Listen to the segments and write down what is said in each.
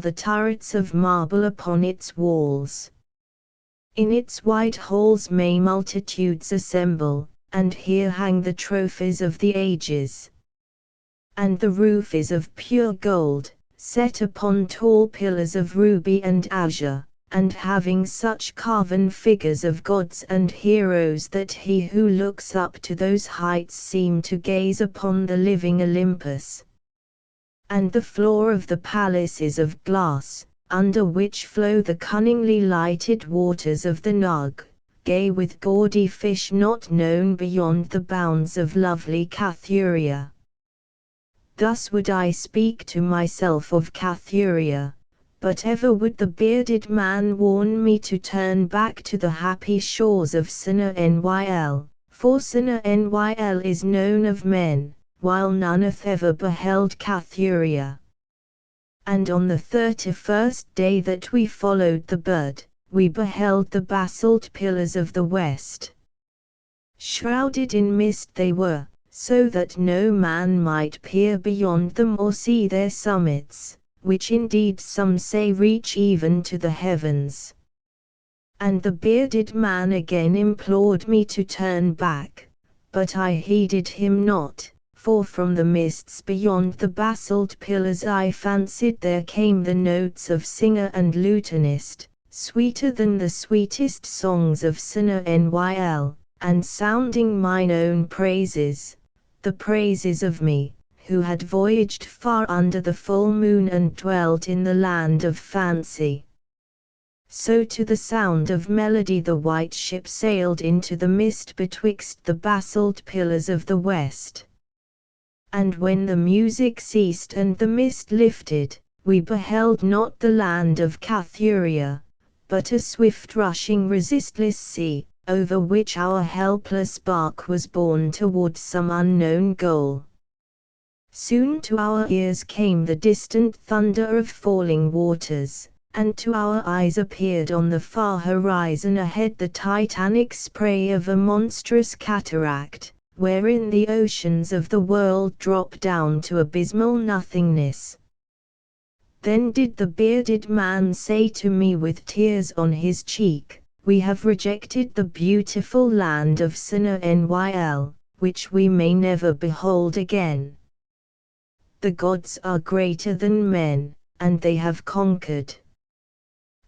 the turrets of marble upon its walls. In its wide halls may multitudes assemble, and here hang the trophies of the ages. And the roof is of pure gold, set upon tall pillars of ruby and azure, and having such carven figures of gods and heroes that he who looks up to those heights seems to gaze upon the living Olympus. And the floor of the palace is of glass, under which flow the cunningly lighted waters of the Nug, gay with gaudy fish not known beyond the bounds of lovely Cathuria. Thus would I speak to myself of Cathuria, but ever would the bearded man warn me to turn back to the happy shores of Sinna-Nyl, for Sinna-Nyl is known of men, while none hath ever beheld Cathuria. And on the 31st day that we followed the bird, we beheld the basalt pillars of the west. Shrouded in mist they were, so that no man might peer beyond them or see their summits, which indeed some say reach even to the heavens. And the bearded man again implored me to turn back, but I heeded him not, for from the mists beyond the basalt pillars I fancied there came the notes of singer and lutanist, sweeter than the sweetest songs of Sinna-Nyl, and sounding mine own praises, the praises of me, who had voyaged far under the full moon and dwelt in the land of fancy. So to the sound of melody the white ship sailed into the mist betwixt the basalt pillars of the west. And when the music ceased and the mist lifted, we beheld not the land of Cathuria, but a swift rushing resistless sea, over which our helpless bark was borne towards some unknown goal. Soon to our ears came the distant thunder of falling waters, and to our eyes appeared on the far horizon ahead the titanic spray of a monstrous cataract, wherein the oceans of the world drop down to abysmal nothingness. Then did the bearded man say to me with tears on his cheek, "We have rejected the beautiful land of Sinna-Nyl, which we may never behold again. The gods are greater than men, and they have conquered."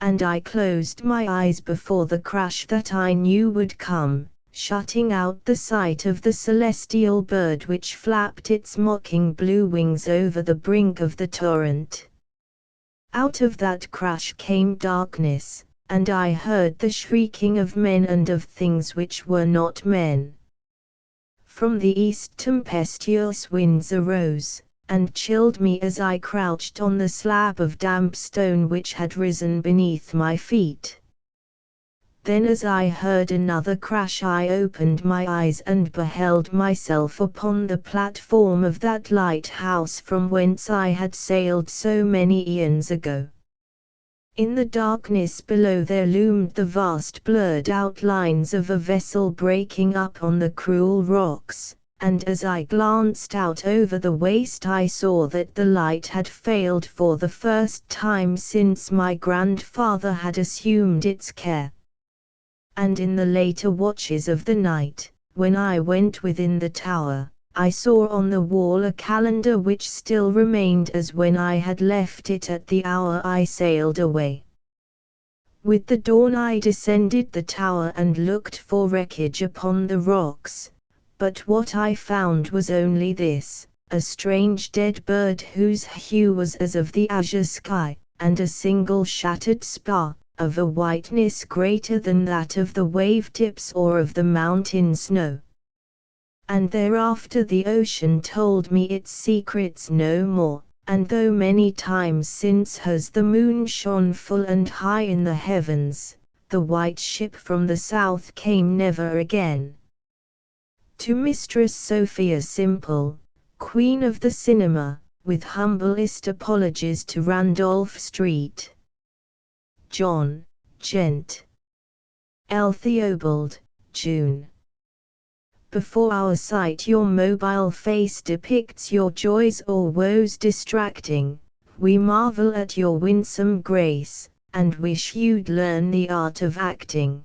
And I closed my eyes before the crash that I knew would come, shutting out the sight of the celestial bird which flapped its mocking blue wings over the brink of the torrent. Out of that crash came darkness, and I heard the shrieking of men and of things which were not men. From the east tempestuous winds arose, and chilled me as I crouched on the slab of damp stone which had risen beneath my feet. Then as I heard another crash I opened my eyes and beheld myself upon the platform of that lighthouse from whence I had sailed so many eons ago. In the darkness below there loomed the vast blurred outlines of a vessel breaking up on the cruel rocks, and as I glanced out over the waste I saw that the light had failed for the first time since my grandfather had assumed its care. And in the later watches of the night, when I went within the tower, I saw on the wall a calendar which still remained as when I had left it at the hour I sailed away. With the dawn I descended the tower and looked for wreckage upon the rocks, but what I found was only this, a strange dead bird whose hue was as of the azure sky, and a single shattered spar, of a whiteness greater than that of the wave-tips or of the mountain snow. And thereafter the ocean told me its secrets no more, and though many times since has the moon shone full and high in the heavens, the white ship from the south came never again. To Mistress Sophia Simple, Queen of the Cinema, with humblest apologies to Randolph Street. John, Gent. L. Theobald, June. Before our sight your mobile face depicts your joys or woes distracting, We marvel at your winsome grace, and wish you'd learn the art of acting.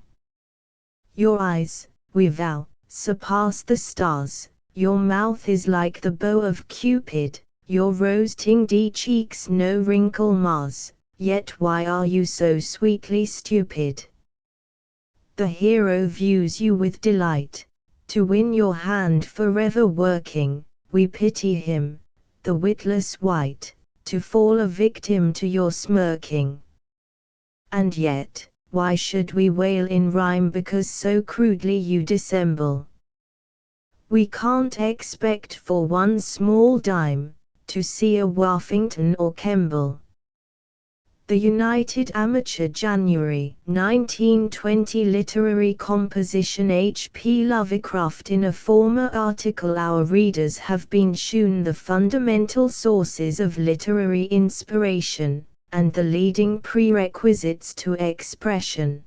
Your eyes, we vow, surpass the stars, your mouth is like the bow of Cupid, your rose-tinged cheeks no wrinkle mars, yet why are you so sweetly stupid? The hero views you with delight, to win your hand forever working, we pity him, the witless wight, to fall a victim to your smirking. And yet, why should we wail in rhyme because so crudely you dissemble? We can't expect for one small dime, to see a Worthington or Kemble. The United Amateur January 1920 Literary composition H. P. Lovecraft. In a former article, our readers have been shewn the fundamental sources of literary inspiration, and the leading prerequisites to expression.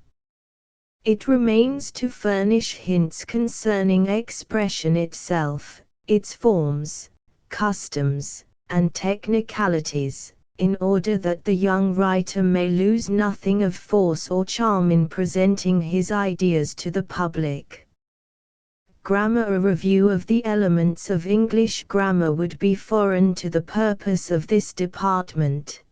It remains to furnish hints concerning expression itself, its forms, customs, and technicalities, in order that the young writer may lose nothing of force or charm in presenting his ideas to the public. Grammar. A review of the elements of English grammar would be foreign to the purpose of this department.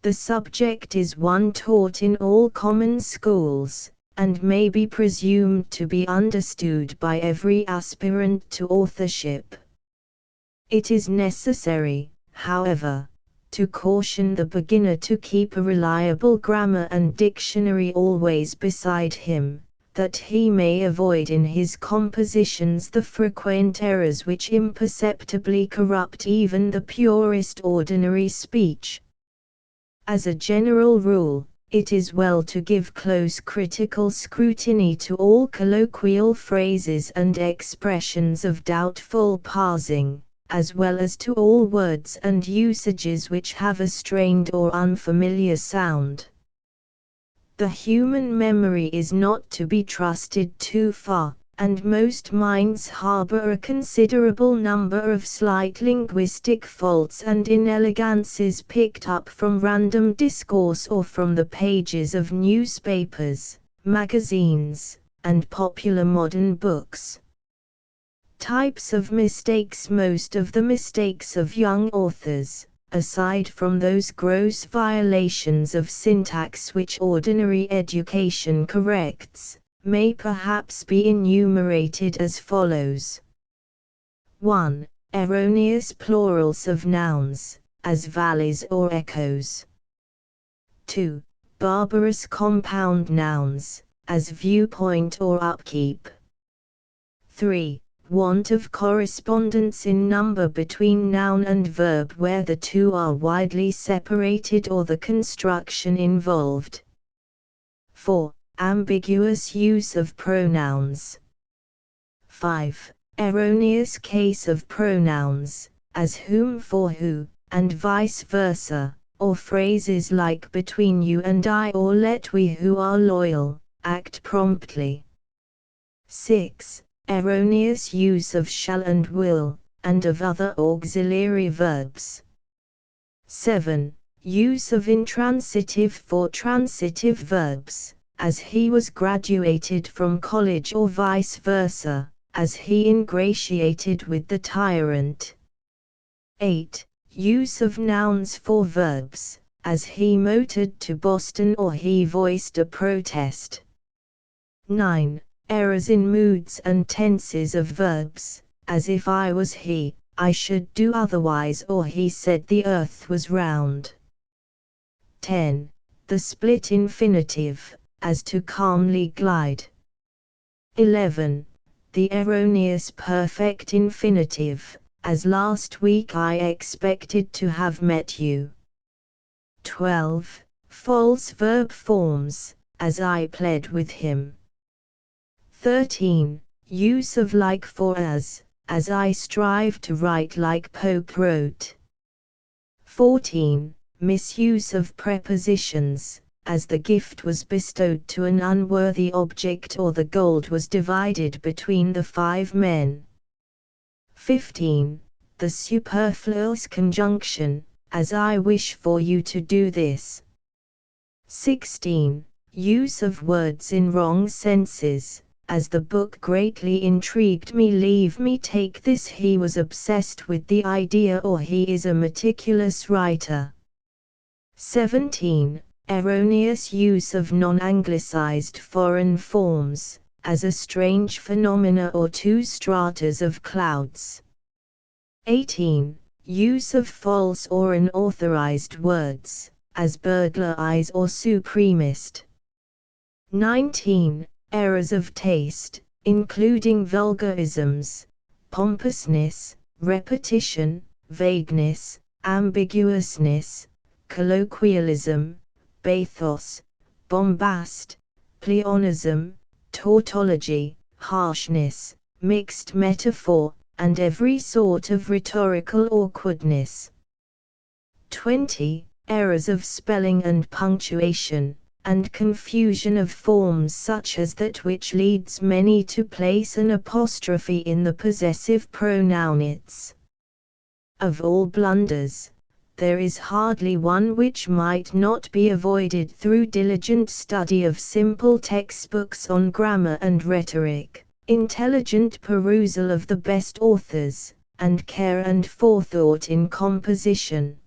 The subject is one taught in all common schools, and may be presumed to be understood by every aspirant to authorship. It is necessary, however, to caution the beginner to keep a reliable grammar and dictionary always beside him, that he may avoid in his compositions the frequent errors which imperceptibly corrupt even the purest ordinary speech. As a general rule, it is well to give close critical scrutiny to all colloquial phrases and expressions of doubtful parsing, as well as to all words and usages which have a strained or unfamiliar sound. The human memory is not to be trusted too far, and most minds harbor a considerable number of slight linguistic faults and inelegances picked up from random discourse or from the pages of newspapers, magazines, and popular modern books. Types of mistakes. Most of the mistakes of young authors, aside from those gross violations of syntax which ordinary education corrects, may perhaps be enumerated as follows. 1. Erroneous plurals of nouns, as valleys or echoes. 2. Barbarous compound nouns, as viewpoint or upkeep. 3. Want of correspondence in number between noun and verb where the two are widely separated or the construction involved. 4. Ambiguous use of pronouns. 5. Erroneous case of pronouns, as whom for who, and vice versa, or phrases like between you and I or let we who are loyal, act promptly. 6. Erroneous use of shall and will, and of other auxiliary verbs. 7. Use of intransitive for transitive verbs, as he was graduated from college or vice versa, as he ingratiated with the tyrant. 8. Use of nouns for verbs, as he motored to Boston or he voiced a protest. 9. Errors in moods and tenses of verbs, as if I was he, I should do otherwise or he said the earth was round. 10. The split infinitive, as to calmly glide. 11. The erroneous perfect infinitive, as last week I expected to have met you. 12. False verb forms, as I pled with him. 13. Use of like for as I strive to write like Pope wrote. 14. Misuse of prepositions, as the gift was bestowed to an unworthy object or the gold was divided between the 5 men. 15. The superfluous conjunction, as I wish for you to do this. 16. Use of words in wrong senses. As the book greatly intrigued me, leave me take this, he was obsessed with the idea, or he is a meticulous writer. 17. Erroneous use of non-anglicized foreign forms, as a strange phenomena or two stratas of clouds. 18. Use of false or unauthorized words, as burglar eyes or supremist. 19. Errors of taste, including vulgarisms, pompousness, repetition, vagueness, ambiguousness, colloquialism, bathos, bombast, pleonasm, tautology, harshness, mixed metaphor, and every sort of rhetorical awkwardness. 20. Errors of spelling and punctuation, and confusion of forms such as that which leads many to place an apostrophe in the possessive pronoun its. Of all blunders, there is hardly one which might not be avoided through diligent study of simple textbooks on grammar and rhetoric, intelligent perusal of the best authors, and care and forethought in composition.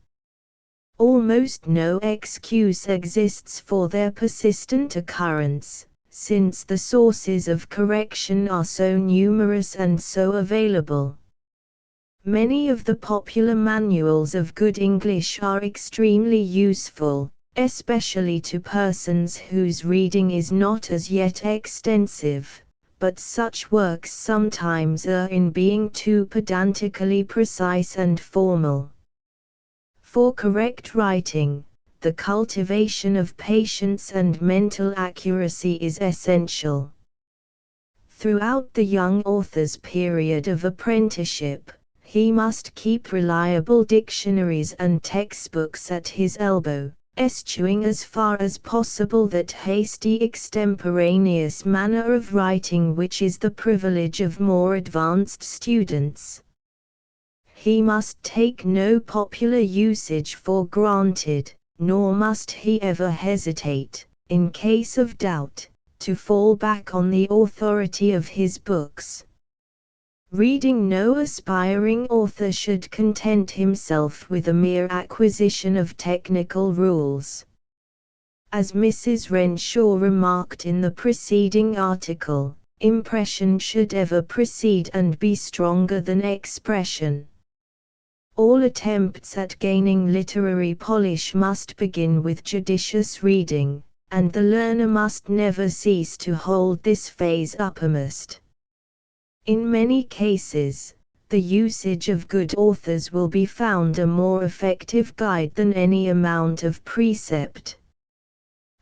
Almost no excuse exists for their persistent occurrence, since the sources of correction are so numerous and so available. Many of the popular manuals of good English are extremely useful, especially to persons whose reading is not as yet extensive, but such works sometimes err in being too pedantically precise and formal. For correct writing, the cultivation of patience and mental accuracy is essential. Throughout the young author's period of apprenticeship, he must keep reliable dictionaries and textbooks at his elbow, eschewing as far as possible that hasty extemporaneous manner of writing which is the privilege of more advanced students. He must take no popular usage for granted, nor must he ever hesitate, in case of doubt, to fall back on the authority of his books. Reading, no aspiring author should content himself with a mere acquisition of technical rules. As Mrs. Renshaw remarked in the preceding article, impression should ever precede and be stronger than expression. All attempts at gaining literary polish must begin with judicious reading, and the learner must never cease to hold this phase uppermost. In many cases, the usage of good authors will be found a more effective guide than any amount of precept.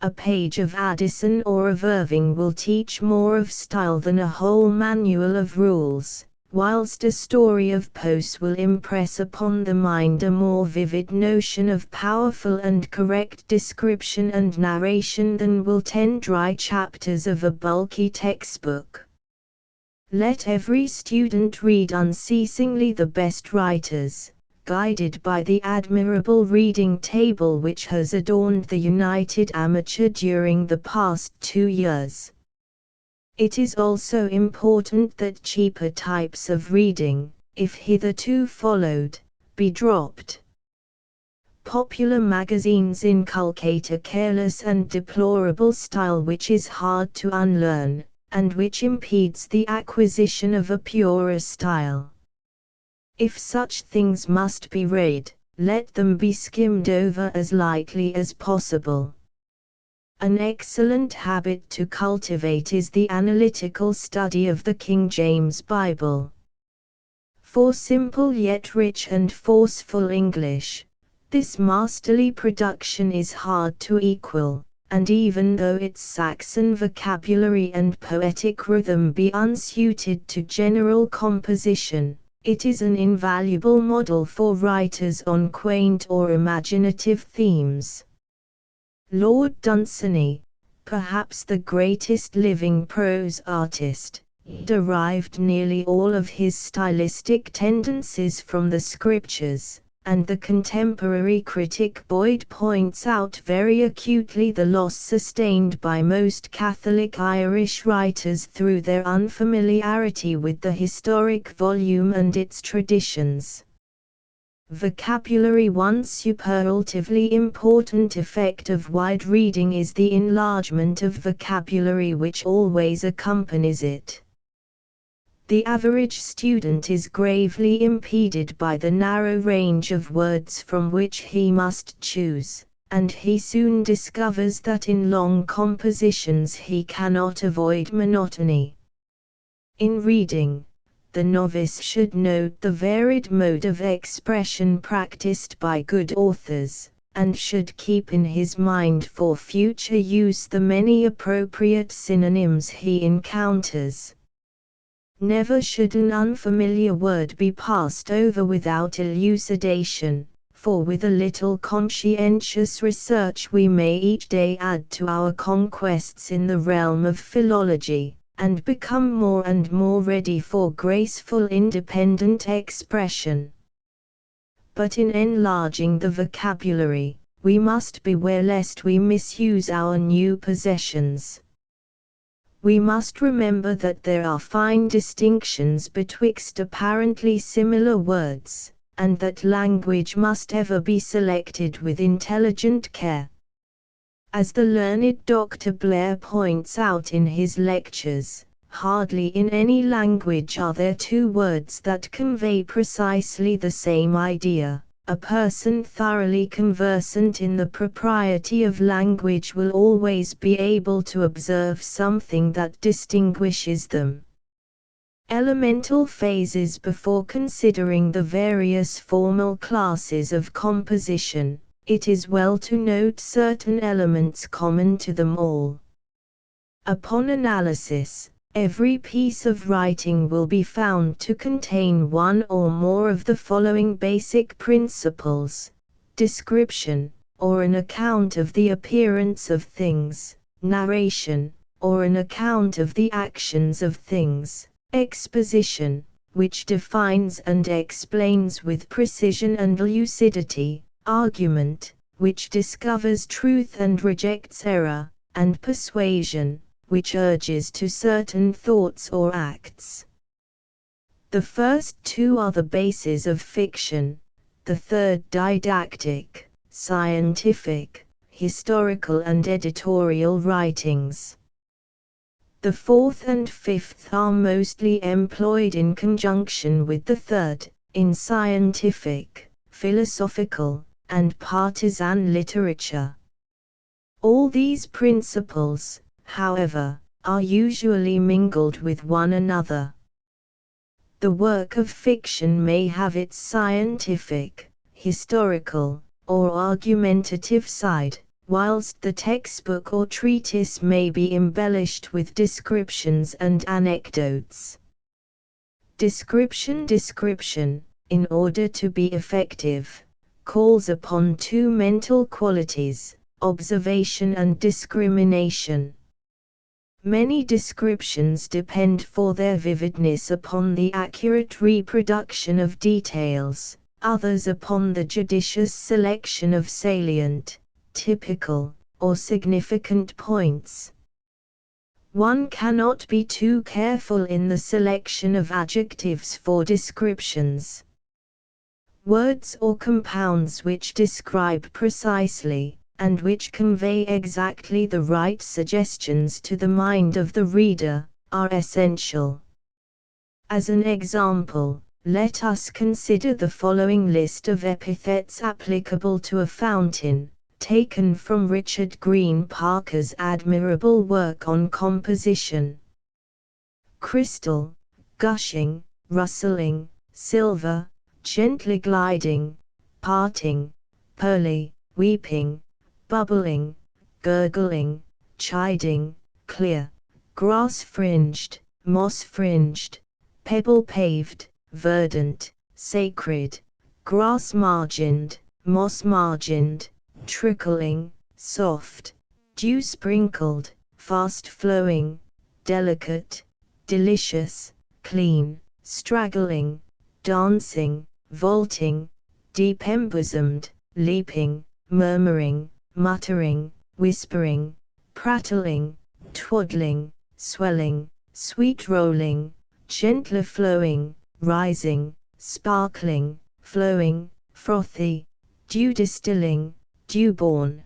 A page of Addison or of Irving will teach more of style than a whole manual of rules, whilst a story of Poe's will impress upon the mind a more vivid notion of powerful and correct description and narration than will 10 dry chapters of a bulky textbook. Let every student read unceasingly the best writers, guided by the admirable reading table which has adorned the United Amateur during the past 2 years. It is also important that cheaper types of reading, if hitherto followed, be dropped. Popular magazines inculcate a careless and deplorable style which is hard to unlearn, and which impedes the acquisition of a purer style. If such things must be read, let them be skimmed over as lightly as possible. An excellent habit to cultivate is the analytical study of the King James Bible. For simple yet rich and forceful English, this masterly production is hard to equal, and even though its Saxon vocabulary and poetic rhythm be unsuited to general composition, it is an invaluable model for writers on quaint or imaginative themes. Lord Dunsany, perhaps the greatest living prose artist, derived nearly all of his stylistic tendencies from the Scriptures, and the contemporary critic Boyd points out very acutely the loss sustained by most Catholic Irish writers through their unfamiliarity with the historic volume and its traditions. Vocabulary. One superlatively important effect of wide reading is the enlargement of vocabulary which always accompanies it. The average student is gravely impeded by the narrow range of words from which he must choose, and he soon discovers that in long compositions he cannot avoid monotony. In reading, the novice should note the varied mode of expression practiced by good authors, and should keep in his mind for future use the many appropriate synonyms he encounters. Never should an unfamiliar word be passed over without elucidation, for with a little conscientious research we may each day add to our conquests in the realm of philology, and become more and more ready for graceful independent expression. But in enlarging the vocabulary, we must beware lest we misuse our new possessions. We must remember that there are fine distinctions betwixt apparently similar words, and that language must ever be selected with intelligent care. As the learned Dr. Blair points out in his lectures, hardly in any language are there two words that convey precisely the same idea. A person thoroughly conversant in the propriety of language will always be able to observe something that distinguishes them. Elemental phases. Before considering the various formal classes of composition, it is well to note certain elements common to them all. Upon analysis, every piece of writing will be found to contain one or more of the following basic principles: description, or an account of the appearance of things; narration, or an account of the actions of things; exposition, which defines and explains with precision and lucidity; argument, which discovers truth and rejects error; and persuasion, which urges to certain thoughts or acts. The first two are the bases of fiction, the third didactic, scientific, historical and editorial writings. The fourth and fifth are mostly employed in conjunction with the third, in scientific, philosophical, and partisan literature. All these principles, however, are usually mingled with one another. The work of fiction may have its scientific, historical, or argumentative side, whilst the textbook or treatise may be embellished with descriptions and anecdotes. Description, in order to be effective, calls upon two mental qualities: observation and discrimination. Many descriptions depend for their vividness upon the accurate reproduction of details, others upon the judicious selection of salient, typical, or significant points. One cannot be too careful in the selection of adjectives for descriptions. Words or compounds which describe precisely, and which convey exactly the right suggestions to the mind of the reader, are essential. As an example, let us consider the following list of epithets applicable to a fountain, taken from Richard Green Parker's admirable work on composition: crystal, gushing, rustling, silver, gently gliding, parting, pearly, weeping, bubbling, gurgling, chiding, clear, grass-fringed, moss-fringed, pebble-paved, verdant, sacred, grass-margined, moss-margined, trickling, soft, dew-sprinkled, fast-flowing, delicate, delicious, clean, straggling, dancing, vaulting, deep embosomed, leaping, murmuring, muttering, whispering, prattling, twaddling, swelling, sweet rolling, gentler flowing, rising, sparkling, flowing, frothy, dew distilling, dew-born.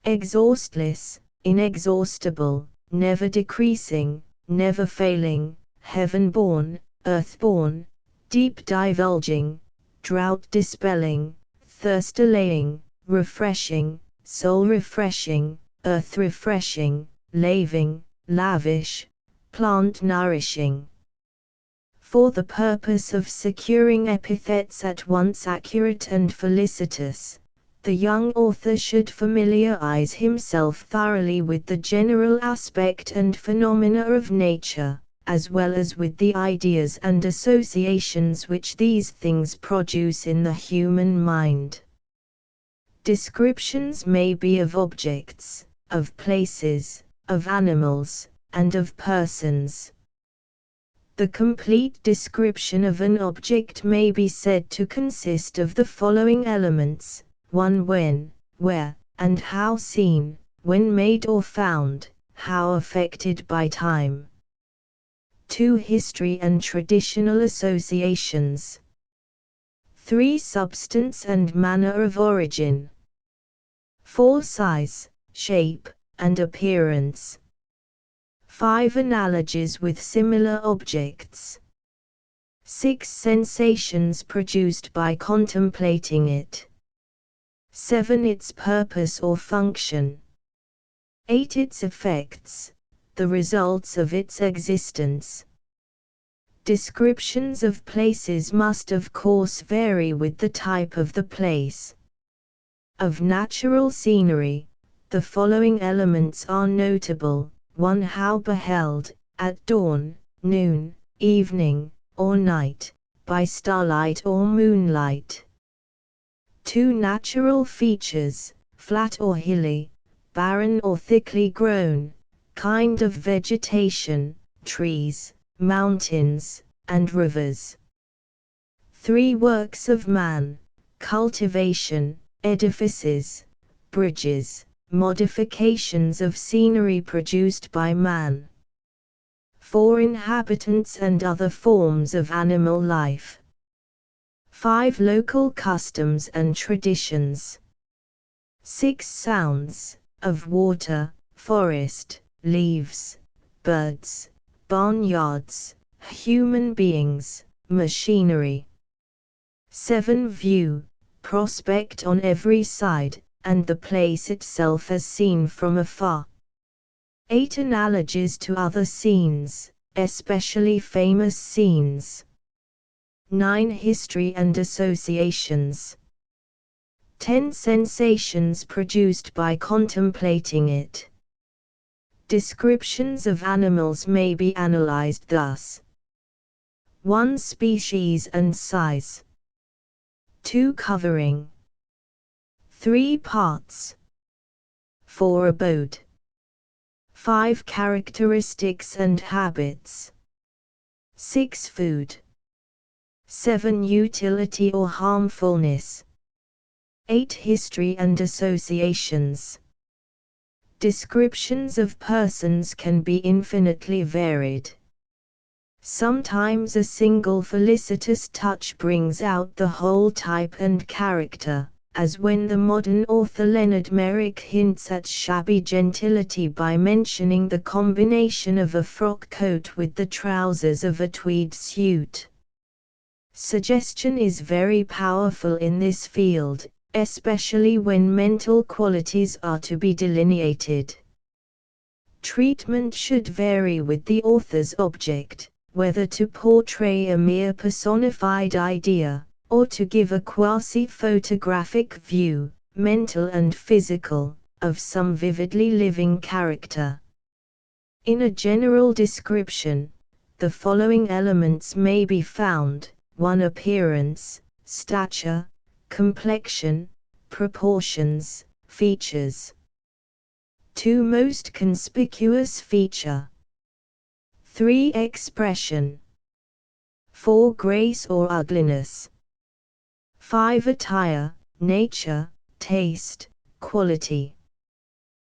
Exhaustless, inexhaustible, never decreasing, never failing, heaven-born, earth-born, deep divulging, drought dispelling, thirst allaying, refreshing, soul refreshing, earth refreshing, laving, lavish, plant nourishing. For the purpose of securing epithets at once accurate and felicitous, the young author should familiarize himself thoroughly with the general aspect and phenomena of nature, as well as with the ideas and associations which these things produce in the human mind. Descriptions may be of objects, of places, of animals, and of persons. The complete description of an object may be said to consist of the following elements: 1. When, where, and how seen, when made or found, how affected by time. 2. History and traditional associations. 3. Substance and manner of origin. 4. Size, shape, and appearance. 5. Analogies with similar objects. 6. Sensations produced by contemplating it. 7. Its purpose or function. 8. Its effects, the results of its existence. Descriptions of places must of course vary with the type of the place. Of natural scenery, the following elements are notable: 1. How beheld, at dawn, noon, evening, or night, by starlight or moonlight. 2. Natural features, flat or hilly, barren or thickly grown, kind of vegetation, trees, mountains, and rivers. 3. Works of man, cultivation, edifices, bridges, modifications of scenery produced by man. 4. Inhabitants and other forms of animal life. 5. Local customs and traditions. 6. Sounds, of water, forest, leaves, birds, barnyards, human beings, machinery. 7. View, prospect on every side, and the place itself as seen from afar. 8. Analogies to other scenes, especially famous scenes. 9. History and associations. 10. Sensations produced by contemplating it. Descriptions of animals may be analyzed thus: 1. Species and size. 2. Covering. 3. Parts. 4. Abode. 5. Characteristics and habits. 6. Food. 7. Utility or harmfulness. 8. History and associations. Descriptions of persons can be infinitely varied. Sometimes a single felicitous touch brings out the whole type and character, as when the modern author Leonard Merrick hints at shabby gentility by mentioning the combination of a frock coat with the trousers of a tweed suit. Suggestion is very powerful in this field, especially when mental qualities are to be delineated. Treatment should vary with the author's object, whether to portray a mere personified idea, or to give a quasi-photographic view, mental and physical, of some vividly living character. In a general description, the following elements may be found: 1. Appearance, stature, complexion, proportions, features. 2. Most conspicuous feature. 3. Expression. 4. Grace or ugliness. 5. Attire, nature, taste, quality.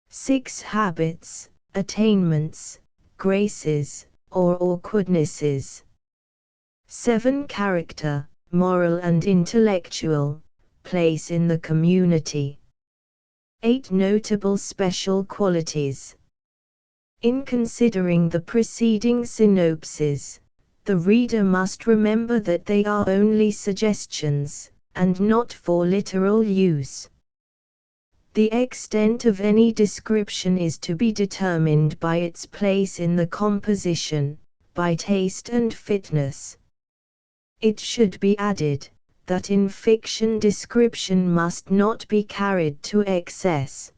6. Habits, attainments, graces, or awkwardnesses. 7. Character, moral and intellectual, place in the community. 8. Notable special qualities. In considering the preceding synopses, the reader must remember that they are only suggestions, and not for literal use. The extent of any description is to be determined by its place in the composition, by taste and fitness. It should be added that in fiction description must not be carried to excess.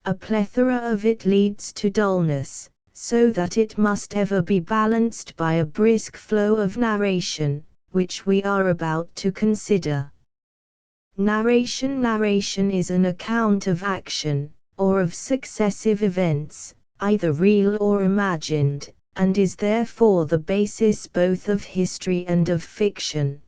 A plethora of it leads to dullness, so that it must ever be balanced by a brisk flow of narration, which we are about to consider. Narration is an account of action, or of successive events, either real or imagined, and is therefore the basis both of history and of fiction.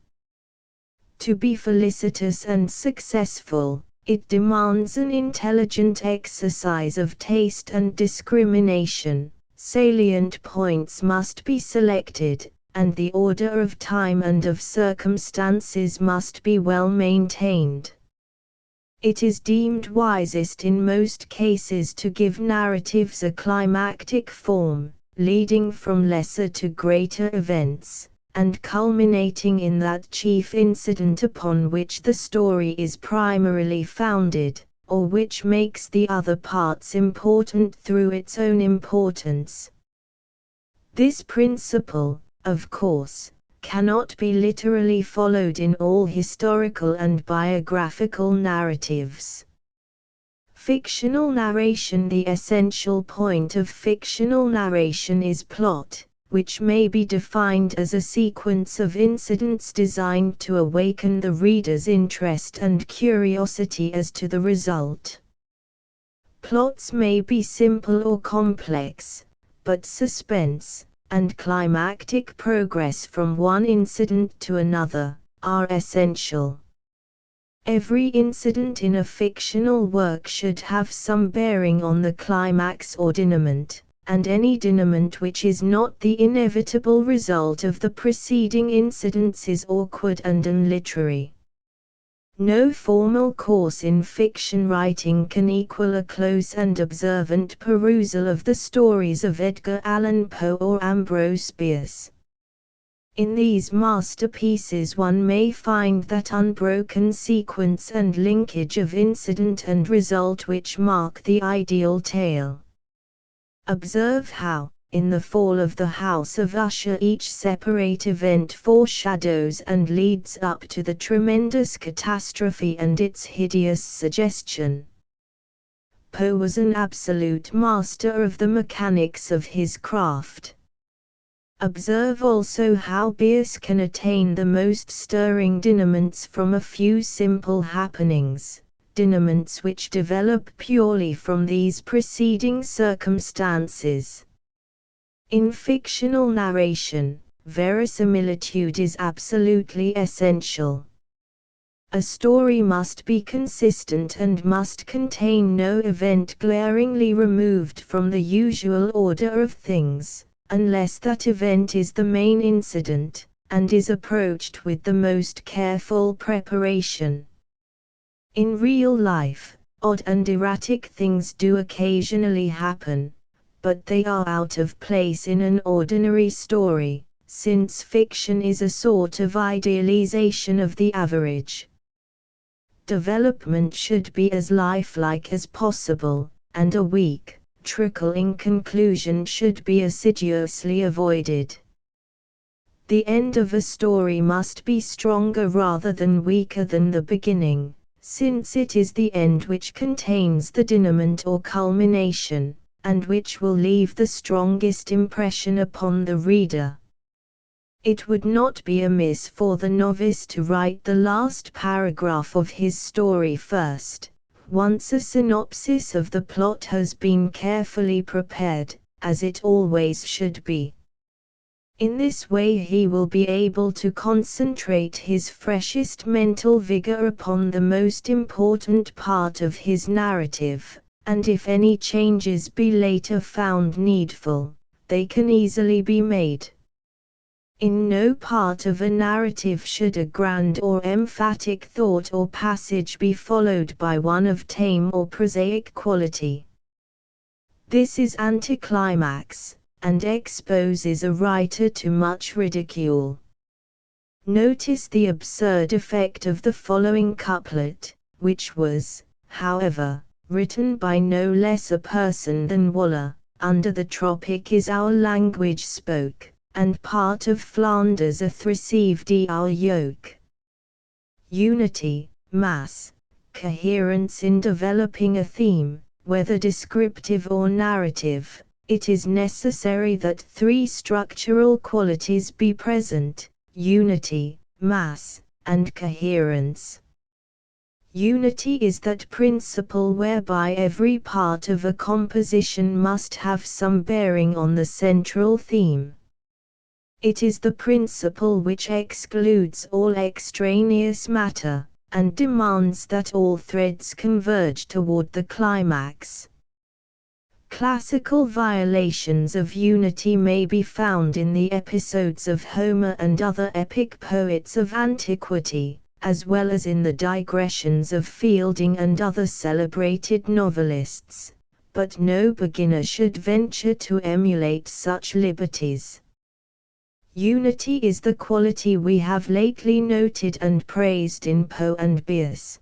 To be felicitous and successful, it demands an intelligent exercise of taste and discrimination. Salient points must be selected, and the order of time and of circumstances must be well maintained. It is deemed wisest in most cases to give narratives a climactic form, leading from lesser to greater events, and culminating in that chief incident upon which the story is primarily founded, or which makes the other parts important through its own importance. This principle, of course, cannot be literally followed in all historical and biographical narratives. Fictional narration. The essential point of fictional narration is plot, which may be defined as a sequence of incidents designed to awaken the reader's interest and curiosity as to the result. Plots may be simple or complex, but suspense, and climactic progress from one incident to another, are essential. Every incident in a fictional work should have some bearing on the climax or denouement, and any denouement which is not the inevitable result of the preceding incidents is awkward and unliterary. No formal course in fiction writing can equal a close and observant perusal of the stories of Edgar Allan Poe or Ambrose Bierce. In these masterpieces one may find that unbroken sequence and linkage of incident and result which mark the ideal tale. Observe how, in The Fall of the House of Usher, each separate event foreshadows and leads up to the tremendous catastrophe and its hideous suggestion. Poe was an absolute master of the mechanics of his craft. Observe also how Bierce can attain the most stirring denouements from a few simple happenings, denouements which develop purely from these preceding circumstances. In fictional narration, verisimilitude is absolutely essential. A story must be consistent and must contain no event glaringly removed from the usual order of things, unless that event is the main incident, and is approached with the most careful preparation. In real life, odd and erratic things do occasionally happen, but they are out of place in an ordinary story, since fiction is a sort of idealization of the average. Development should be as lifelike as possible, and a weak, trickling conclusion should be assiduously avoided. The end of a story must be stronger rather than weaker than the beginning, since it is the end which contains the denouement or culmination, and which will leave the strongest impression upon the reader. It would not be amiss for the novice to write the last paragraph of his story first, once a synopsis of the plot has been carefully prepared, as it always should be. In this way he will be able to concentrate his freshest mental vigor upon the most important part of his narrative, and if any changes be later found needful, they can easily be made. In no part of a narrative should a grand or emphatic thought or passage be followed by one of tame or prosaic quality. This is anticlimax, and exposes a writer to much ridicule. Notice the absurd effect of the following couplet, which was, however, written by no less a person than Waller. Under the tropic is our language spoke, and part of Flanders hath received our yoke. Unity, mass, coherence in developing a theme, whether descriptive or narrative. It is necessary that three structural qualities be present: unity, mass, and coherence. Unity is that principle whereby every part of a composition must have some bearing on the central theme. It is the principle which excludes all extraneous matter, and demands that all threads converge toward the climax. Classical violations of unity may be found in the episodes of Homer and other epic poets of antiquity, as well as in the digressions of Fielding and other celebrated novelists, but no beginner should venture to emulate such liberties. Unity is the quality we have lately noted and praised in Poe and Bierce.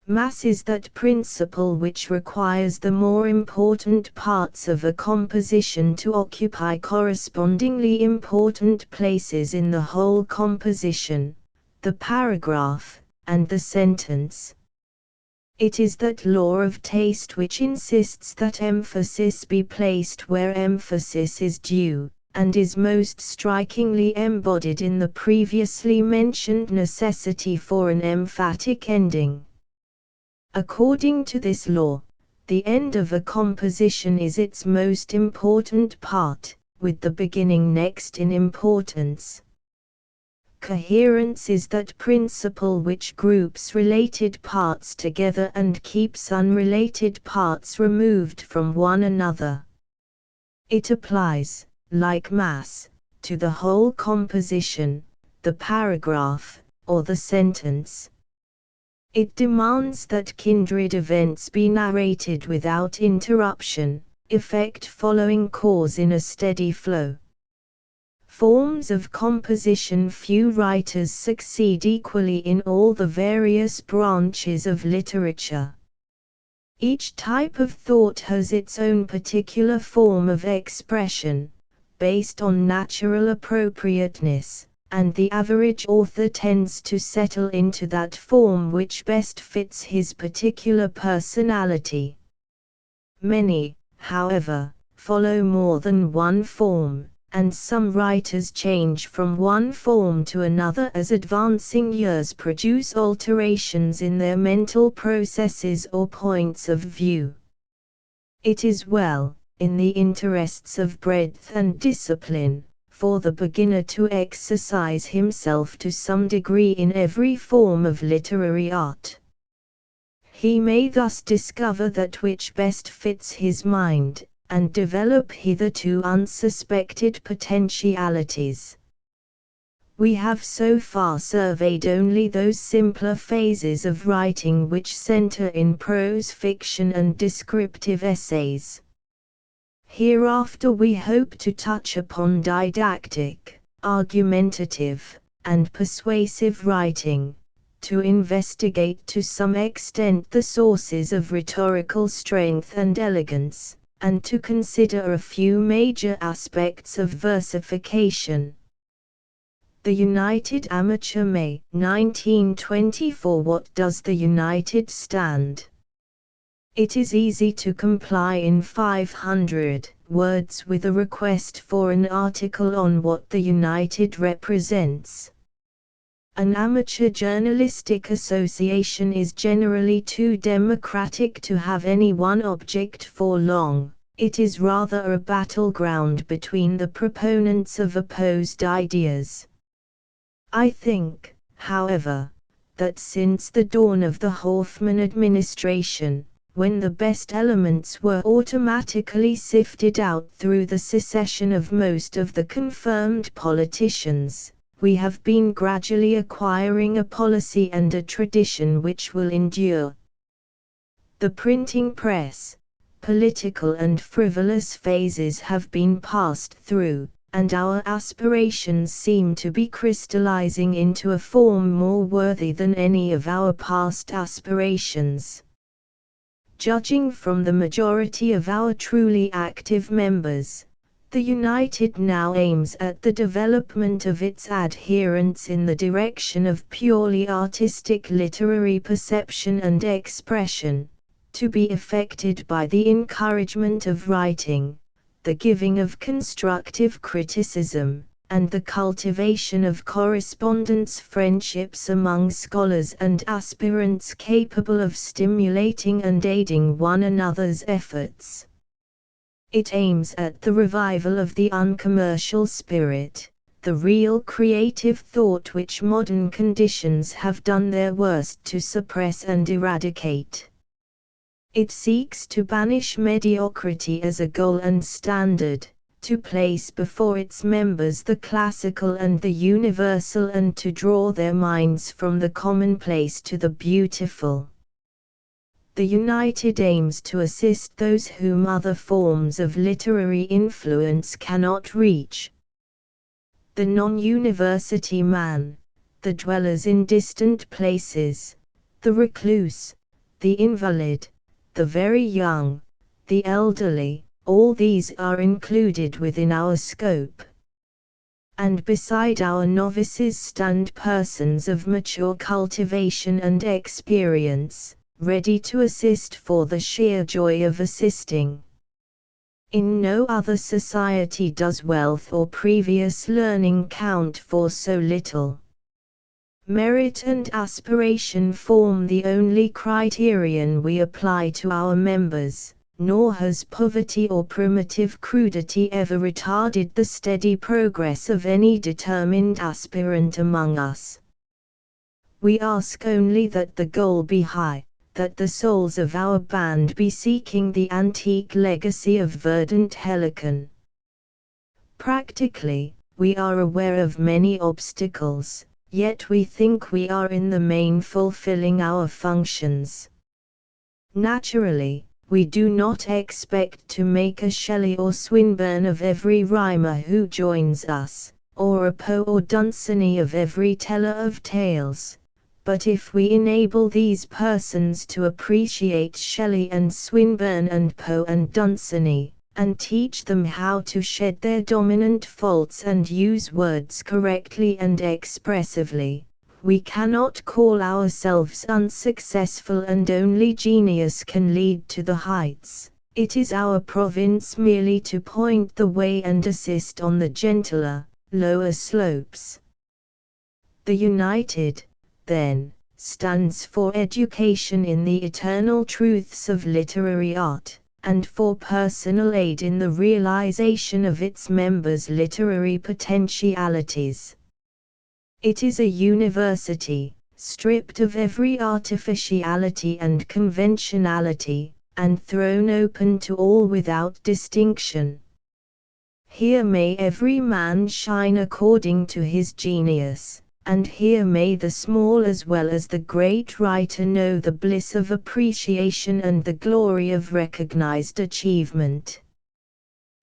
Mass is that principle which requires the more important parts of a composition to occupy correspondingly important places in the whole composition, the paragraph, and the sentence. It is that law of taste which insists that emphasis be placed where emphasis is due, and is most strikingly embodied in the previously mentioned necessity for an emphatic ending. According to this law, the end of a composition is its most important part, with the beginning next in importance. Coherence is that principle which groups related parts together and keeps unrelated parts removed from one another. It applies, like mass, to the whole composition, the paragraph, or the sentence. It demands that kindred events be narrated without interruption, effect following cause in a steady flow. Forms of composition. Few writers succeed equally in all the various branches of literature. Each type of thought has its own particular form of expression, based on natural appropriateness, and the average author tends to settle into that form which best fits his particular personality. Many, however, follow more than one form, and some writers change from one form to another as advancing years produce alterations in their mental processes or points of view. It is well, in the interests of breadth and discipline, for the beginner to exercise himself to some degree in every form of literary art. He may thus discover that which best fits his mind, and develop hitherto unsuspected potentialities. We have so far surveyed only those simpler phases of writing which center in prose fiction and descriptive essays. Hereafter we hope to touch upon didactic, argumentative, and persuasive writing, to investigate to some extent the sources of rhetorical strength and elegance, and to consider a few major aspects of versification. The United Amateur, May 1924. What does the United stand? It is easy to comply in 500 words with a request for an article on what the United represents. An amateur journalistic association is generally too democratic to have any one object for long, It is rather a battleground between the proponents of opposed ideas. I think, however, that since the dawn of the Hoffman administration, when the best elements were automatically sifted out through the secession of most of the confirmed politicians, we have been gradually acquiring a policy and a tradition which will endure. The printing press, political and frivolous phases have been passed through, and our aspirations seem to be crystallizing into a form more worthy than any of our past aspirations. Judging from the majority of our truly active members, the United now aims at the development of its adherents in the direction of purely artistic literary perception and expression, to be effected by the encouragement of writing, the giving of constructive criticism, and the cultivation of correspondence friendships among scholars and aspirants capable of stimulating and aiding one another's efforts. It aims at the revival of the uncommercial spirit, the real creative thought which modern conditions have done their worst to suppress and eradicate. It seeks to banish mediocrity as a goal and standard, to place before its members the classical and the universal, and to draw their minds from the commonplace to the beautiful. The United aims to assist those whom other forms of literary influence cannot reach. The non-university man, the dwellers in distant places, the recluse, the invalid, the very young, the elderly, all these are included within our scope. And beside our novices stand persons of mature cultivation and experience, ready to assist for the sheer joy of assisting. In no other society does wealth or previous learning count for so little. Merit and aspiration form the only criterion we apply to our members, nor has poverty or primitive crudity ever retarded the steady progress of any determined aspirant among us. We ask only that the goal be high, that the souls of our band be seeking the antique legacy of verdant Helicon. Practically, we are aware of many obstacles, yet we think we are in the main fulfilling our functions. Naturally, we do not expect to make a Shelley or Swinburne of every rhymer who joins us, or a Poe or Dunsany of every teller of tales. But if we enable these persons to appreciate Shelley and Swinburne and Poe and Dunsany, and teach them how to shed their dominant faults and use words correctly and expressively, we cannot call ourselves unsuccessful, and only genius can lead to the heights. It is our province merely to point the way and assist on the gentler, lower slopes. The United, then, stands for education in the eternal truths of literary art, and for personal aid in the realization of its members' literary potentialities. It is a university, stripped of every artificiality and conventionality, and thrown open to all without distinction. Here may every man shine according to his genius, and here may the small as well as the great writer know the bliss of appreciation and the glory of recognized achievement.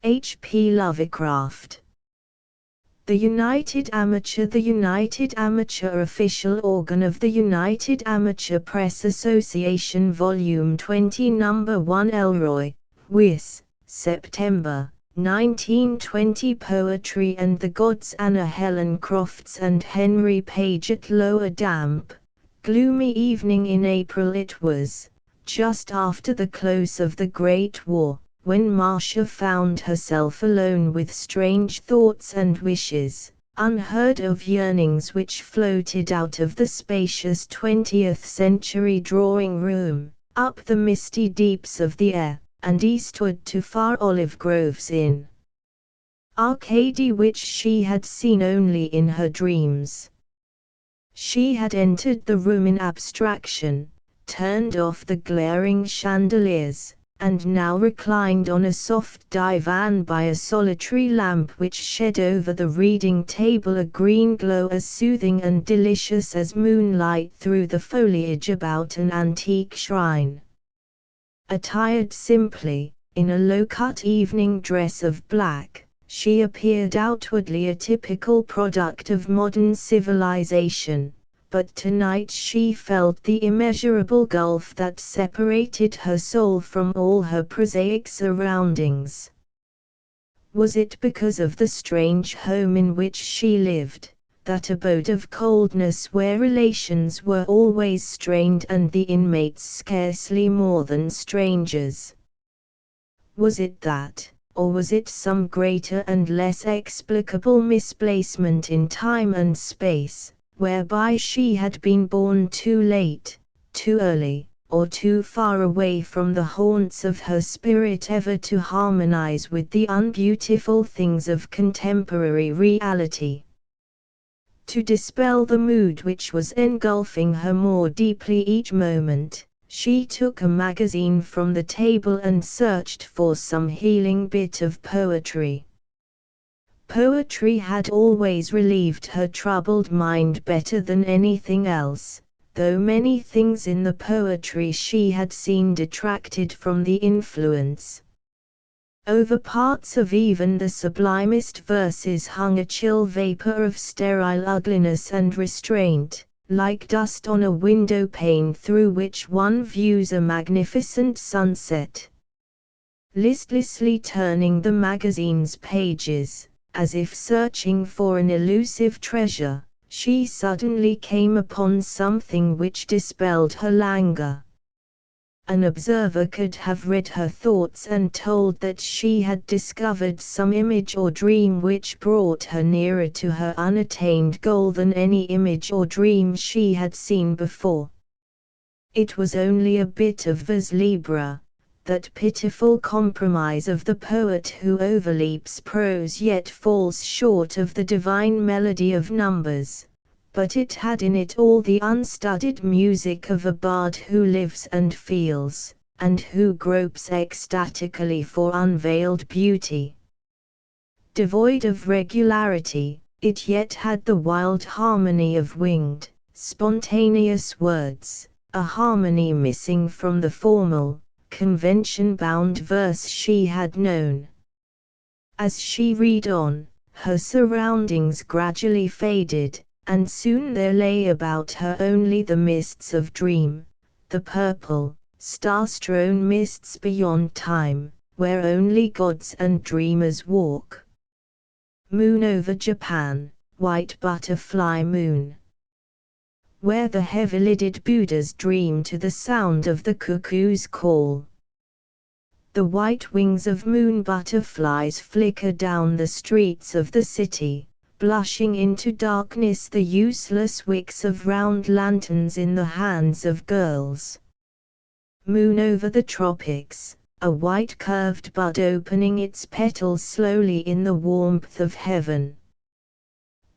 H. P. Lovecraft. The United Amateur official organ of the United Amateur Press Association Volume 20 No. 1 Elroy, Wyss, September, 1920. Poetry and the Gods. Anna Helen Crofts and Henry Page. At Lower Damp, gloomy evening in April. It was, just after the close of the Great War, when Marcia found herself alone with strange thoughts and wishes, unheard of yearnings which floated out of the spacious 20th century drawing room, up the misty deeps of the air, and eastward to far olive groves in Arcady which she had seen only in her dreams. She had entered the room in abstraction, turned off the glaring chandeliers, and now reclined on a soft divan by a solitary lamp which shed over the reading table a green glow as soothing and delicious as moonlight through the foliage about an antique shrine. Attired simply, in a low-cut evening dress of black, she appeared outwardly a typical product of modern civilization, but tonight she felt the immeasurable gulf that separated her soul from all her prosaic surroundings. Was it because of the strange home in which she lived, that abode of coldness where relations were always strained and the inmates scarcely more than strangers? Was it that, or was it some greater and less explicable misplacement in time and space, whereby she had been born too late, too early, or too far away from the haunts of her spirit ever to harmonize with the unbeautiful things of contemporary reality? To dispel the mood which was engulfing her more deeply each moment, she took a magazine from the table and searched for some healing bit of poetry. Poetry had always relieved her troubled mind better than anything else, though many things in the poetry she had seen detracted from the influence. Over parts of even the sublimest verses hung a chill vapor of sterile ugliness and restraint, like dust on a window pane through which one views a magnificent sunset. Listlessly turning the magazine's pages, as if searching for an elusive treasure, she suddenly came upon something which dispelled her languor. An observer could have read her thoughts and told that she had discovered some image or dream which brought her nearer to her unattained goal than any image or dream she had seen before. It was only a bit of vers libre, that pitiful compromise of the poet who overleaps prose yet falls short of the divine melody of numbers, but it had in it all the unstudied music of a bard who lives and feels, and who gropes ecstatically for unveiled beauty. Devoid of regularity, it yet had the wild harmony of winged, spontaneous words, a harmony missing from the formal, convention-bound verse she had known. As she read on, her surroundings gradually faded, and soon there lay about her only the mists of dream, the purple, star-strewn mists beyond time, where only gods and dreamers walk. Moon over Japan, white butterfly moon. Where the heavy-lidded Buddhas dream to the sound of the cuckoo's call. The white wings of moon butterflies flicker down the streets of the city, blushing into darkness the useless wicks of round lanterns in the hands of girls. Moon over the tropics, a white curved bud opening its petals slowly in the warmth of heaven.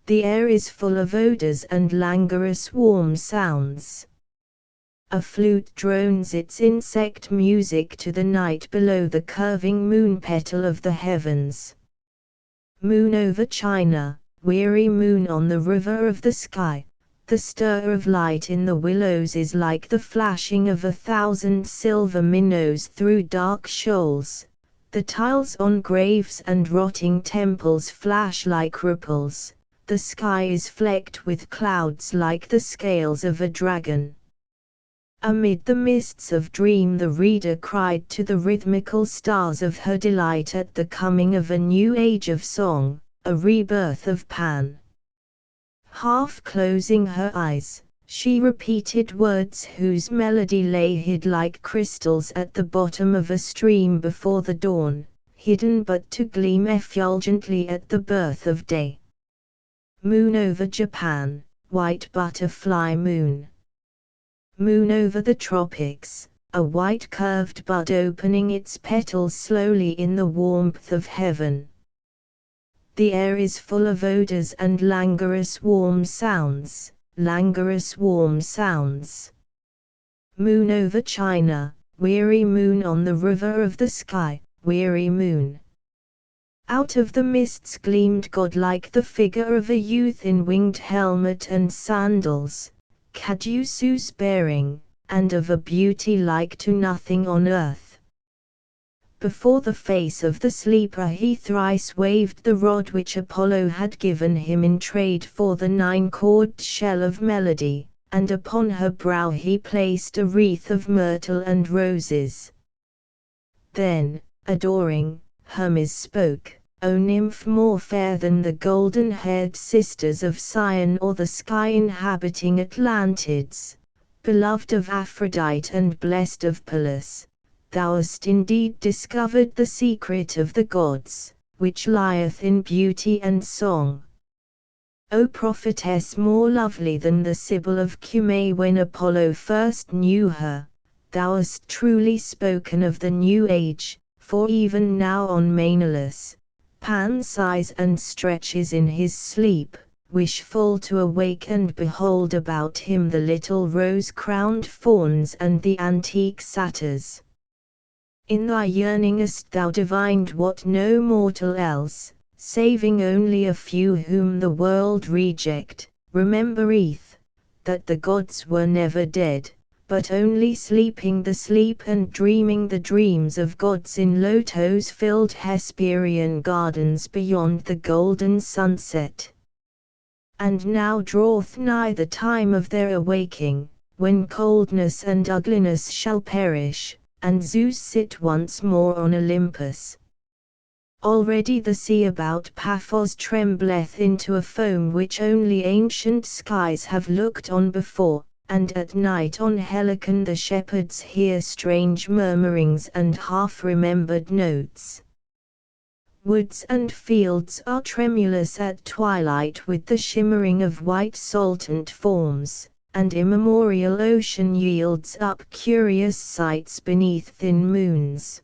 The air is full of odors and languorous warm sounds. A flute drones its insect music to the night below the curving moon petal of the heavens. Moon over China, weary moon on the river of the sky, the stir of light in the willows is like the flashing of 1,000 silver minnows through dark shoals, the tiles on graves and rotting temples flash like ripples, the sky is flecked with clouds like the scales of a dragon. Amid the mists of dream the reader cried to the rhythmical stars of her delight at the coming of a new age of song, a rebirth of Pan. Half closing her eyes, she repeated words whose melody lay hid like crystals at the bottom of a stream before the dawn, hidden but to gleam effulgently at the birth of day. Moon over Japan, white butterfly moon. Moon over the tropics, a white curved bud opening its petals slowly in the warmth of heaven. The air is full of odors and languorous warm sounds, languorous warm sounds. Moon over China, weary moon on the river of the sky, weary moon. Out of the mists gleamed godlike the figure of a youth in winged helmet and sandals, caduceus bearing, and of a beauty like to nothing on earth. Before the face of the sleeper he thrice waved the rod which Apollo had given him in trade for the 9-chorded shell of melody, and upon her brow he placed a wreath of myrtle and roses. Then, adoring, Hermes spoke, "O nymph more fair than the golden-haired sisters of Sion or the sky-inhabiting Atlantids, beloved of Aphrodite and blessed of Pallas, thou hast indeed discovered the secret of the gods, which lieth in beauty and song. O prophetess more lovely than the Sibyl of Cumae when Apollo first knew her, thou hast truly spoken of the new age, for even now on Menelaus, Pan sighs and stretches in his sleep, wishful to awake and behold about him the little rose-crowned fauns and the antique satyrs. In thy yearningest thou divined what no mortal else, saving only a few whom the world reject, remembereth, that the gods were never dead, but only sleeping the sleep and dreaming the dreams of gods in lotus-filled Hesperian gardens beyond the golden sunset. And now draweth nigh the time of their awaking, when coldness and ugliness shall perish, and Zeus sit once more on Olympus. Already the sea about Paphos trembleth into a foam which only ancient skies have looked on before, and at night on Helicon the shepherds hear strange murmurings and half-remembered notes. Woods and fields are tremulous at twilight with the shimmering of white saltant forms, and immemorial ocean yields up curious sights beneath thin moons.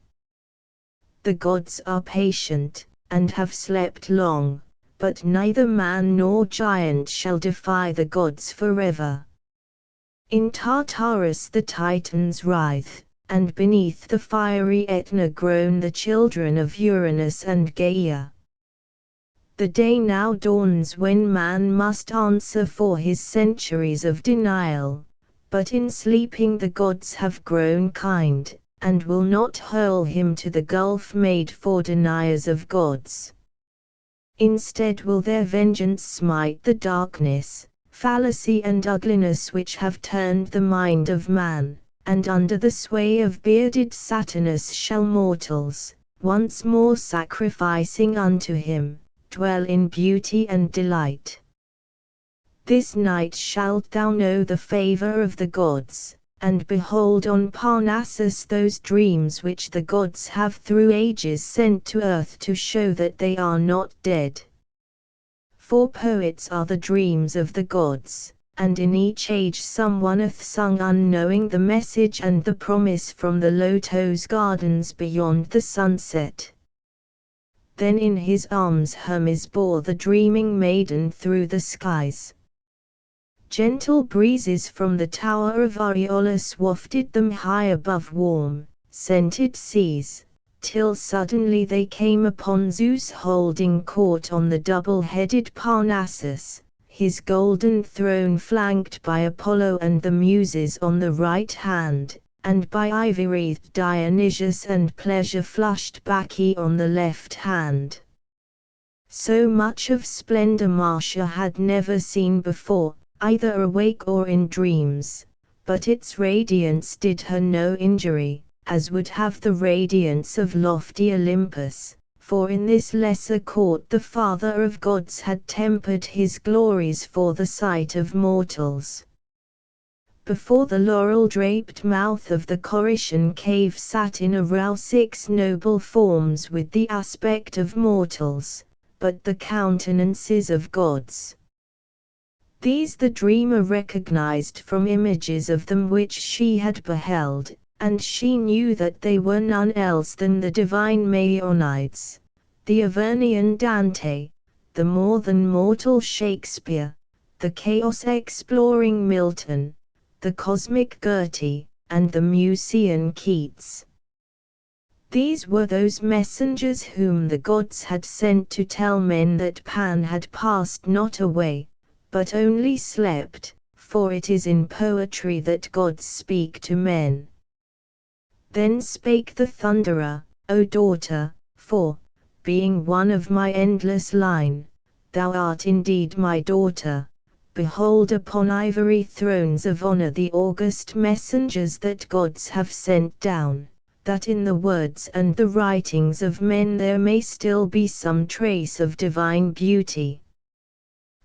The gods are patient, and have slept long, but neither man nor giant shall defy the gods forever. In Tartarus the Titans writhe, and beneath the fiery Etna groan the children of Uranus and Gaia. The day now dawns when man must answer for his centuries of denial, but in sleeping the gods have grown kind, and will not hurl him to the gulf made for deniers of gods. Instead will their vengeance smite the darkness, fallacy and ugliness which have turned the mind of man, and under the sway of bearded Saturnus shall mortals, once more sacrificing unto him, dwell in beauty and delight. This night shalt thou know the favor of the gods, and behold on Parnassus those dreams which the gods have through ages sent to earth to show that they are not dead. For poets are the dreams of the gods, and in each age someone hath sung unknowing the message and the promise from the lotus gardens beyond the sunset. Then in his arms Hermes bore the dreaming maiden through the skies. Gentle breezes from the tower of Aureolus wafted them high above warm, scented seas, till suddenly they came upon Zeus holding court on the double-headed Parnassus, his golden throne flanked by Apollo and the Muses on the right hand, and by ivy-wreathed Dionysius and pleasure-flushed Bacchae on the left hand. So much of splendor Marcia had never seen before, either awake or in dreams, but its radiance did her no injury, as would have the radiance of lofty Olympus, for in this lesser court the Father of gods had tempered his glories for the sight of mortals. Before the laurel-draped mouth of the Corician cave sat in a row 6 noble forms with the aspect of mortals, but the countenances of gods. These the dreamer recognized from images of them which she had beheld, and she knew that they were none else than the divine Maeonides, the Avernian Dante, the more than mortal Shakespeare, the chaos-exploring Milton, the cosmic Goethe, and the Musean Keats. These were those messengers whom the gods had sent to tell men that Pan had passed not away, but only slept, for it is in poetry that gods speak to men. Then spake the Thunderer, O daughter, for, being one of my endless line, thou art indeed my daughter. Behold upon ivory thrones of honor the august messengers that gods have sent down, that in the words and the writings of men there may still be some trace of divine beauty.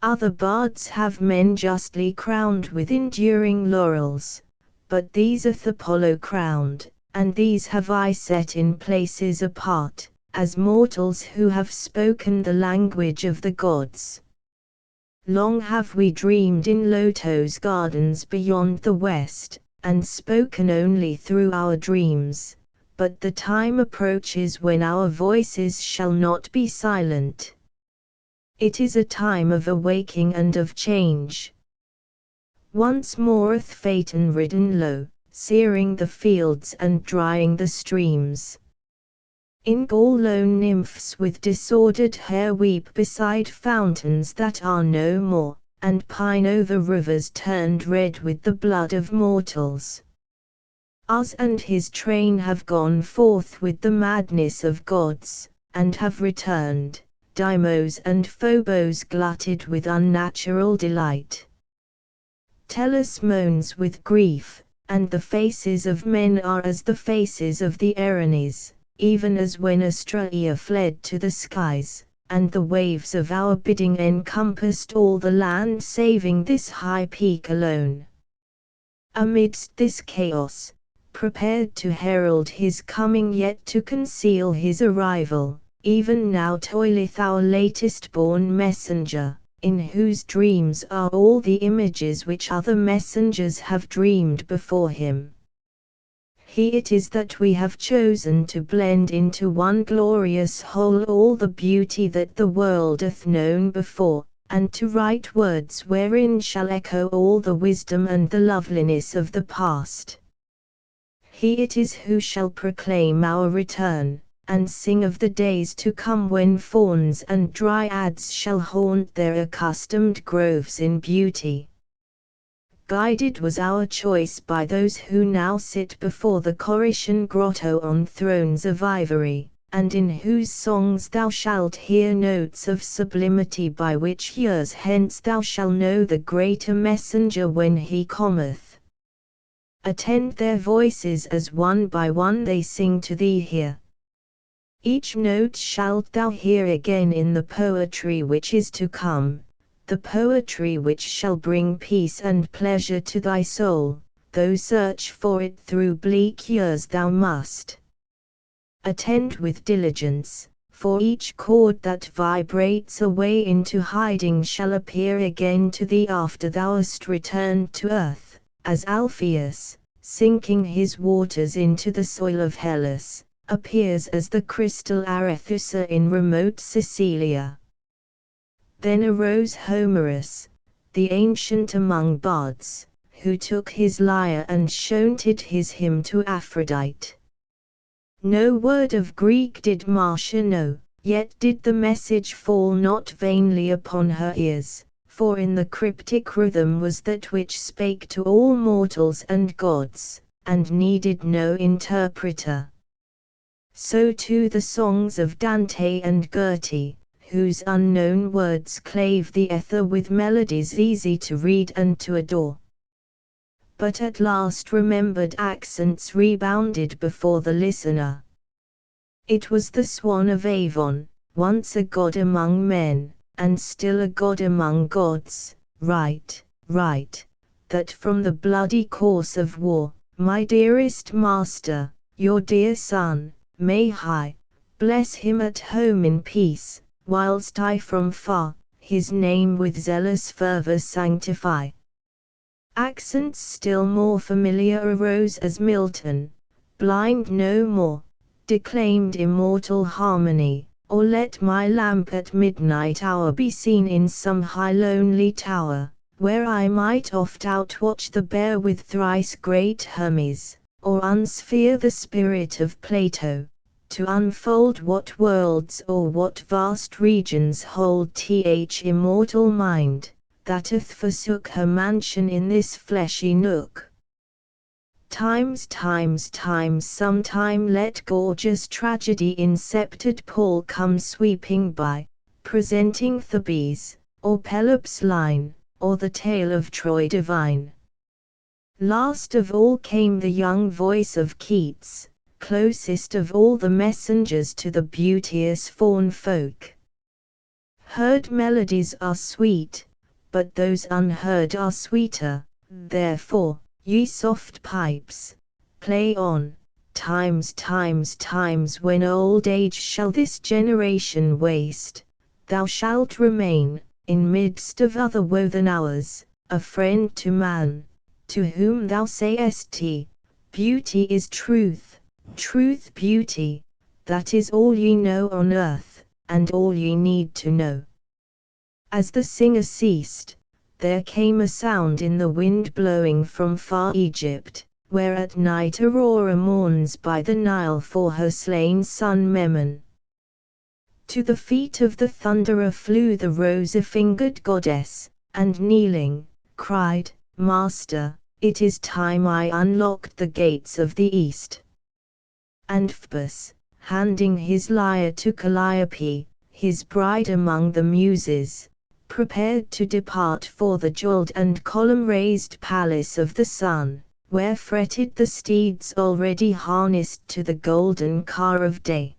Other bards have men justly crowned with enduring laurels, but these hath Apollo crowned, and these have I set in places apart, as mortals who have spoken the language of the gods. Long have we dreamed in Lotos gardens beyond the west, and spoken only through our dreams, but the time approaches when our voices shall not be silent. It is a time of awaking and of change. Once more hath Phaeton ridden low, searing the fields and drying the streams. In Gaul lone nymphs with disordered hair weep beside fountains that are no more, and pine over rivers turned red with the blood of mortals. Us and his train have gone forth with the madness of gods, and have returned, Deimos and Phobos glutted with unnatural delight. Tellus moans with grief, and the faces of men are as the faces of the Erinyes, even as when Astraea fled to the skies, and the waves of our bidding encompassed all the land saving this high peak alone. Amidst this chaos, prepared to herald his coming yet to conceal his arrival, even now toileth our latest born messenger, in whose dreams are all the images which other messengers have dreamed before him. He it is that we have chosen to blend into one glorious whole all the beauty that the world hath known before, and to write words wherein shall echo all the wisdom and the loveliness of the past. He it is who shall proclaim our return, and sing of the days to come when fauns and dryads shall haunt their accustomed groves in beauty. Guided was our choice by those who now sit before the Corician grotto on thrones of ivory, and in whose songs thou shalt hear notes of sublimity by which years hence thou shalt know the greater messenger when he cometh. Attend their voices as one by one they sing to thee here. Each note shalt thou hear again in the poetry which is to come, the poetry which shall bring peace and pleasure to thy soul, though search for it through bleak years thou must. Attend with diligence, for each chord that vibrates away into hiding shall appear again to thee after thou hast returned to earth, as Alpheus, sinking his waters into the soil of Hellas, appears as the crystal Arethusa in remote Sicilia. Then arose Homerus, the ancient among bards, who took his lyre and chanted his hymn to Aphrodite. No word of Greek did Marcia know, yet did the message fall not vainly upon her ears, for in the cryptic rhythm was that which spake to all mortals and gods, and needed no interpreter. So too the songs of Dante and Goethe, whose unknown words clave the ether with melodies easy to read and to adore. But at last remembered accents rebounded before the listener. It was the swan of Avon, once a god among men, and still a god among gods, right, that from the bloody course of war, my dearest master, your dear son, may High, bless him at home in peace, whilst I from far, his name with zealous fervour sanctify. Accents still more familiar arose as Milton, blind no more, declaimed immortal harmony, or let my lamp at midnight hour be seen in some high lonely tower, where I might oft outwatch the bear with thrice great Hermes, or unsphere the spirit of Plato, to unfold what worlds or what vast regions hold th immortal mind, that hath forsook her mansion in this fleshy nook. Times, sometime let gorgeous tragedy incepted Paul come sweeping by, presenting Thebes, or Pelops' line, or the tale of Troy divine. Last of all came the young voice of Keats, closest of all the messengers to the beauteous fawn folk. Heard melodies are sweet, but those unheard are sweeter, therefore, ye soft pipes, play on. Times when old age shall this generation waste, thou shalt remain, in midst of other woe than ours, a friend to man, to whom thou sayest, beauty is truth, truth beauty, that is all ye know on earth, and all ye need to know. As the singer ceased, there came a sound in the wind blowing from far Egypt, where at night Aurora mourns by the Nile for her slain son Memnon. To the feet of the thunderer flew the rosy-fingered goddess, and kneeling, cried, Master, it is time I unlocked the gates of the east. And Phoebus, handing his lyre to Calliope, his bride among the Muses, prepared to depart for the jeweled and column-raised palace of the sun, where fretted the steeds already harnessed to the golden car of day.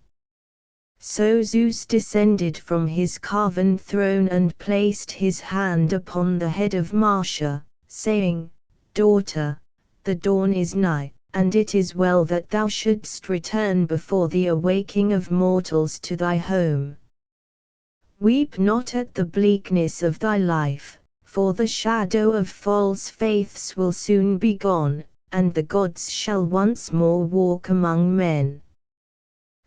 So Zeus descended from his carven throne and placed his hand upon the head of Marcia, saying, Daughter, the dawn is nigh, and it is well that thou shouldst return before the awaking of mortals to thy home. Weep not at the bleakness of thy life, for the shadow of false faiths will soon be gone, and the gods shall once more walk among men.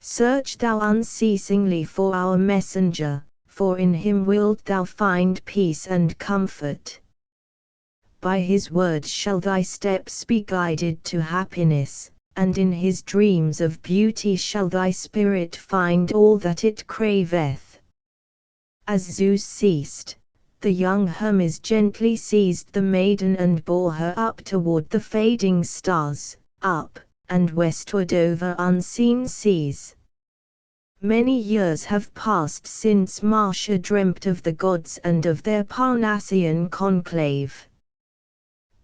Search thou unceasingly for our messenger, for in him wilt thou find peace and comfort. By his word shall thy steps be guided to happiness, and in his dreams of beauty shall thy spirit find all that it craveth. As Zeus ceased, the young Hermes gently seized the maiden and bore her up toward the fading stars, up, and westward over unseen seas. Many years have passed since Marcia dreamt of the gods and of their Parnassian conclave.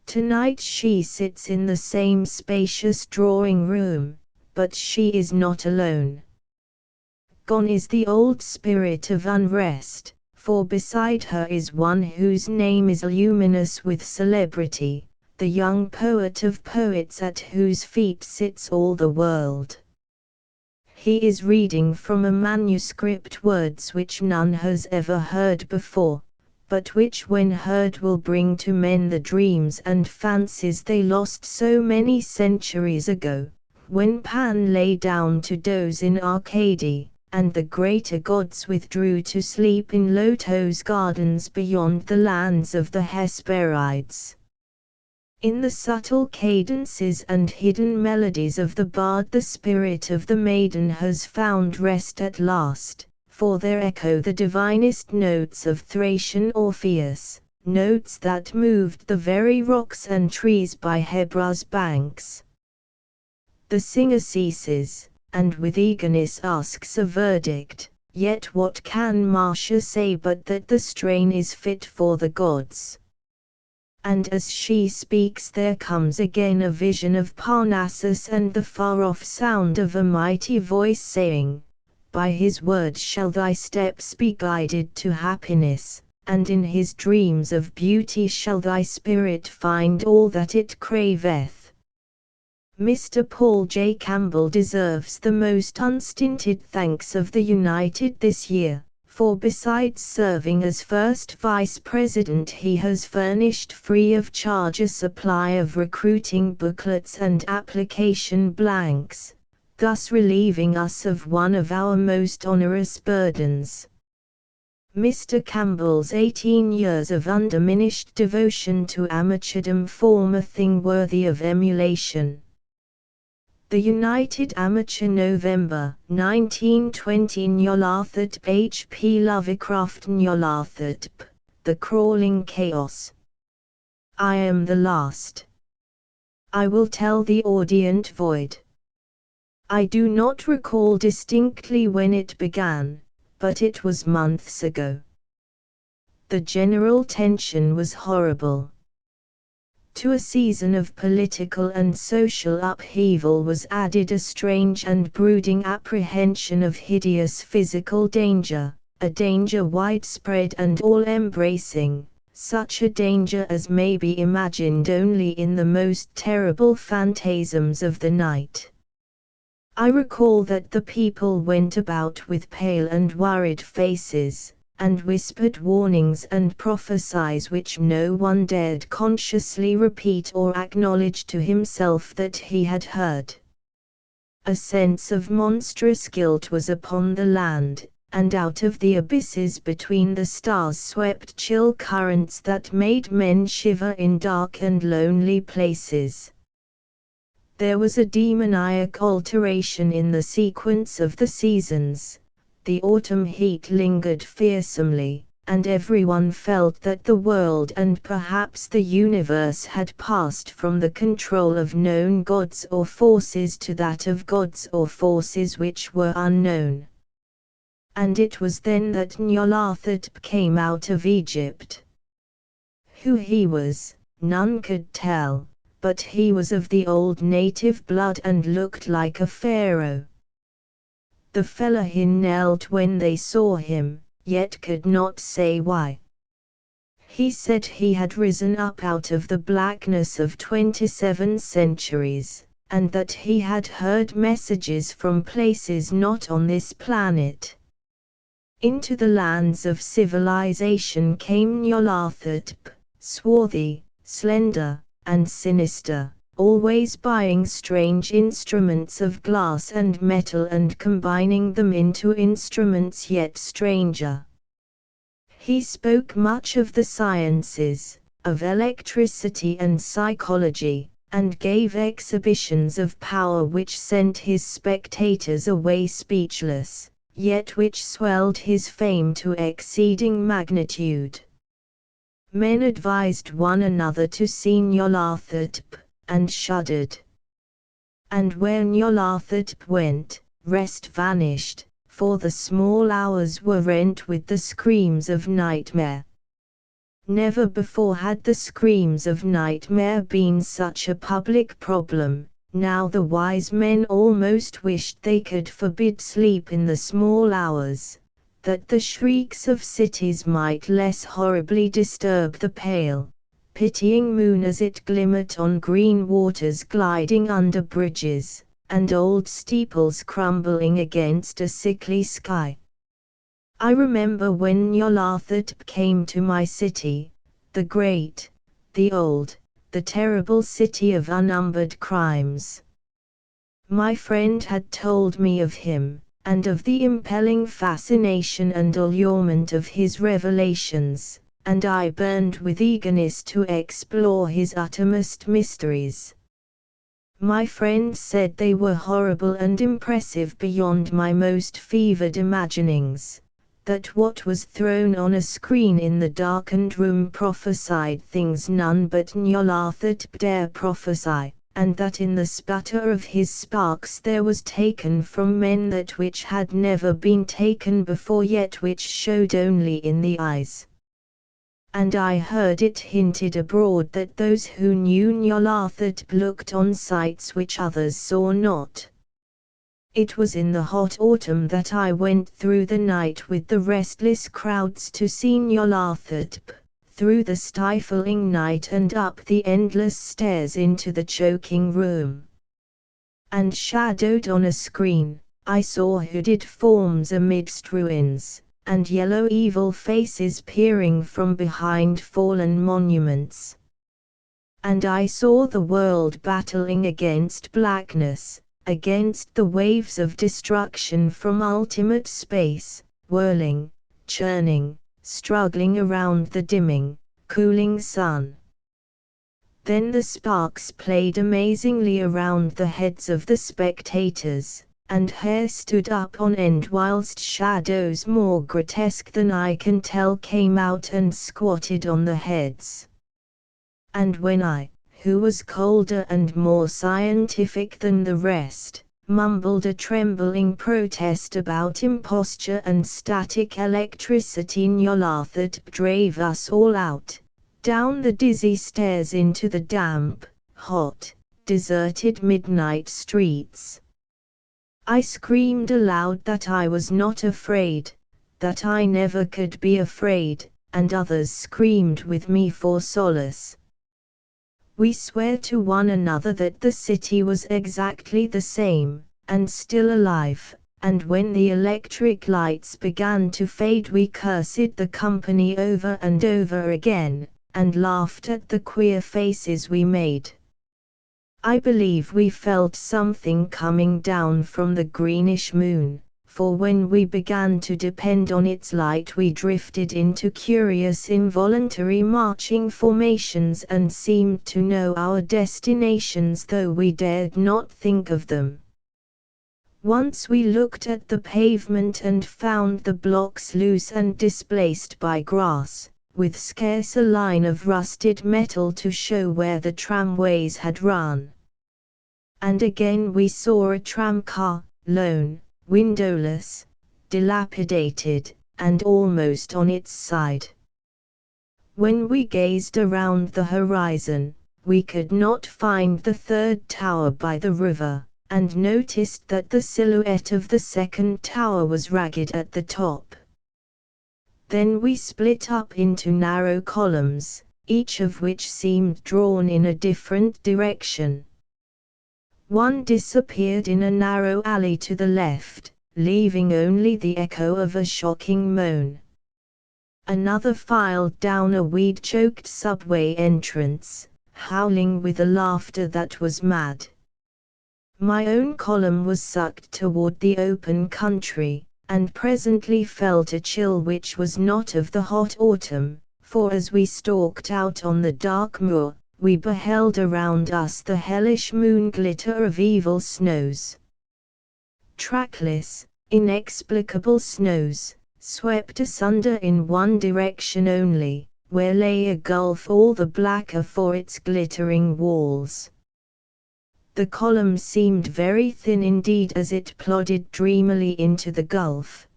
Tonight she sits in the same spacious drawing room, but she is not alone. Gone is the old spirit of unrest, for beside her is one whose name is luminous with celebrity, the young poet of poets at whose feet sits all the world. He is reading from a manuscript words which none has ever heard before, but which when heard will bring to men the dreams and fancies they lost so many centuries ago, when Pan lay down to doze in Arcady, and the greater gods withdrew to sleep in Lotos gardens beyond the lands of the Hesperides. In the subtle cadences and hidden melodies of the bard the spirit of the maiden has found rest at last, for there echo the divinest notes of Thracian Orpheus, notes that moved the very rocks and trees by Hebra's banks. The singer ceases, and with eagerness asks a verdict, yet what can Marcia say but that the strain is fit for the gods? And as she speaks there comes again a vision of Parnassus and the far-off sound of a mighty voice saying, By his word shall thy steps be guided to happiness, and in his dreams of beauty shall thy spirit find all that it craveth. Mr. Paul J. Campbell deserves the most unstinted thanks of the United this year, for besides serving as first vice president he has furnished free of charge a supply of recruiting booklets and application blanks, thus relieving us of one of our most onerous burdens. Mr. Campbell's 18 years of undiminished devotion to amateurdom form a thing worthy of emulation. The United Amateur, November 1920. Nyarlathotep H. P. Lovecraft. Nyarlathotep, The Crawling Chaos. I am the last. I will tell the audient void. I do not recall distinctly when it began, but it was months ago. The general tension was horrible. To a season of political and social upheaval was added a strange and brooding apprehension of hideous physical danger, a danger widespread and all-embracing, such a danger as may be imagined only in the most terrible phantasms of the night. I recall that the people went about with pale and worried faces, and whispered warnings and prophecies which no one dared consciously repeat or acknowledge to himself that he had heard. A sense of monstrous guilt was upon the land, and out of the abysses between the stars swept chill currents that made men shiver in dark and lonely places. There was a demoniac alteration in the sequence of the seasons. The autumn heat lingered fearsomely, and everyone felt that the world and perhaps the universe had passed from the control of known gods or forces to that of gods or forces which were unknown. And it was then that Nyarlathotep came out of Egypt. Who he was, none could tell, but he was of the old native blood and looked like a pharaoh. The fellaheen knelt when they saw him, yet could not say why. He said he had risen up out of the blackness of 27 centuries, and that he had heard messages from places not on this planet. Into the lands of civilization came Nyarlathotep, swarthy, slender, and sinister, always buying strange instruments of glass and metal and combining them into instruments yet stranger. He spoke much of the sciences, of electricity and psychology, and gave exhibitions of power which sent his spectators away speechless, yet which swelled his fame to exceeding magnitude. Men advised one another to see Nyarlathotep, and shuddered. And where Nyarlathotep went, rest vanished, for the small hours were rent with the screams of nightmare. Never before had the screams of nightmare been such a public problem. Now the wise men almost wished they could forbid sleep in the small hours, that the shrieks of cities might less horribly disturb the pale, pitying moon as it glimmered on green waters gliding under bridges, and old steeples crumbling against a sickly sky. I remember when Nyarlathotep came to my city, the great, the old, the terrible city of unnumbered crimes. My friend had told me of him, and of the impelling fascination and allurement of his revelations, and I burned with eagerness to explore his uttermost mysteries. My friend said they were horrible and impressive beyond my most fevered imaginings, that what was thrown on a screen in the darkened room prophesied things none but Nyarlathotep dare prophesy, and that in the sputter of his sparks there was taken from men that which had never been taken before yet which showed only in the eyes. And I heard it hinted abroad that those who knew Nyarlathotep looked on sights which others saw not. It was in the hot autumn that I went through the night with the restless crowds to see Nyarlathotep, through the stifling night and up the endless stairs into the choking room. And shadowed on a screen, I saw hooded forms amidst ruins, and yellow evil faces peering from behind fallen monuments. And I saw the world battling against blackness, against the waves of destruction from ultimate space, whirling, churning, struggling around the dimming, cooling sun. Then the sparks played amazingly around the heads of the spectators, and hair stood up on end whilst shadows more grotesque than I can tell came out and squatted on the heads. And when I, who was colder and more scientific than the rest, mumbled a trembling protest about imposture and static electricity, Nyarlathotep drave us all out, down the dizzy stairs into the damp, hot, deserted midnight streets. I screamed aloud that I was not afraid, that I never could be afraid, and others screamed with me for solace. We swore to one another that the city was exactly the same, and still alive, and when the electric lights began to fade we cursed the company over and over again, and laughed at the queer faces we made. I believe we felt something coming down from the greenish moon, for when we began to depend on its light we drifted into curious involuntary marching formations and seemed to know our destinations though we dared not think of them. Once we looked at the pavement and found the blocks loose and displaced by grass, with scarce a line of rusted metal to show where the tramways had run. And again we saw a tramcar, lone, windowless, dilapidated, and almost on its side. When we gazed around the horizon, we could not find the third tower by the river, and noticed that the silhouette of the second tower was ragged at the top. Then we split up into narrow columns, each of which seemed drawn in a different direction. One disappeared in a narrow alley to the left, leaving only the echo of a shocking moan. Another filed down a weed-choked subway entrance, howling with a laughter that was mad. My own column was sucked toward the open country, and presently felt a chill which was not of the hot autumn, for as we stalked out on the dark moor, we beheld around us the hellish moon glitter of evil snows. Trackless, inexplicable snows, swept asunder in one direction only, where lay a gulf all the blacker for its glittering walls. The column seemed very thin indeed as it plodded dreamily into the gulf.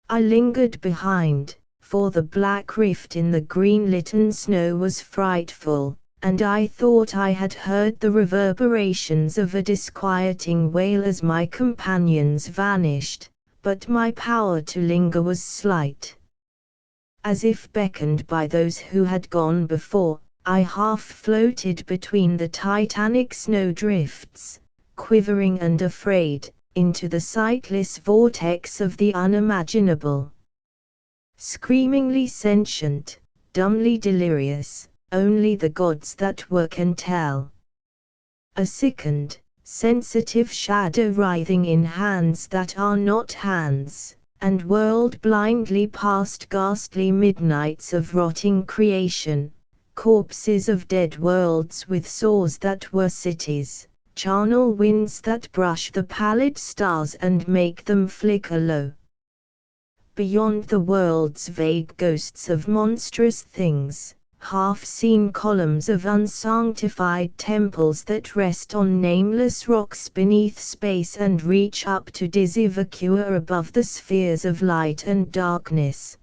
I lingered behind, for the black rift in the green-litten snow was frightful, and I thought I had heard the reverberations of a disquieting wail as my companions vanished, but my power to linger was slight. As if beckoned by those who had gone before, I half floated between the titanic snowdrifts, quivering and afraid, into the sightless vortex of the unimaginable. Screamingly sentient, dumbly delirious, only the gods that were can tell. A sickened, sensitive shadow writhing in hands that are not hands, and whirled blindly past ghastly midnights of rotting creation, corpses of dead worlds with sores that were cities, charnel winds that brush the pallid stars and make them flicker low. Beyond the world's vague ghosts of monstrous things, half-seen columns of unsanctified temples that rest on nameless rocks beneath space and reach up to dizzy vacuum above the spheres of light and darkness.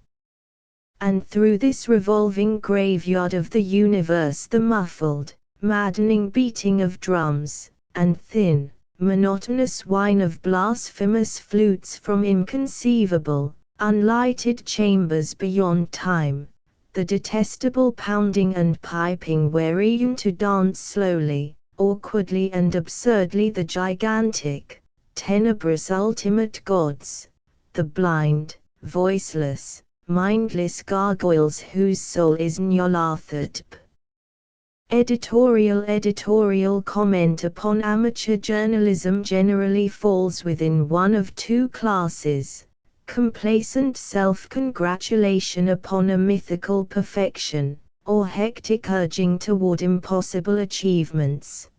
And through this revolving graveyard of the universe the muffled, maddening beating of drums, and thin, monotonous whine of blasphemous flutes from inconceivable, unlighted chambers beyond time, the detestable pounding and piping wherein to dance slowly, awkwardly and absurdly the gigantic, tenebrous ultimate gods, the blind, voiceless, mindless gargoyles whose soul is Nyarlathotep. Editorial comment upon amateur journalism generally falls within one of two classes: complacent self-congratulation upon a mythical perfection, or hectic urging toward impossible achievements.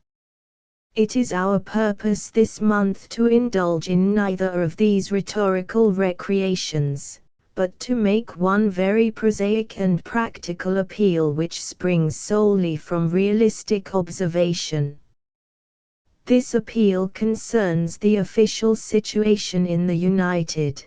It is our purpose this month to indulge in neither of these rhetorical recreations, but to make one very prosaic and practical appeal which springs solely from realistic observation. This appeal concerns the official situation in the United.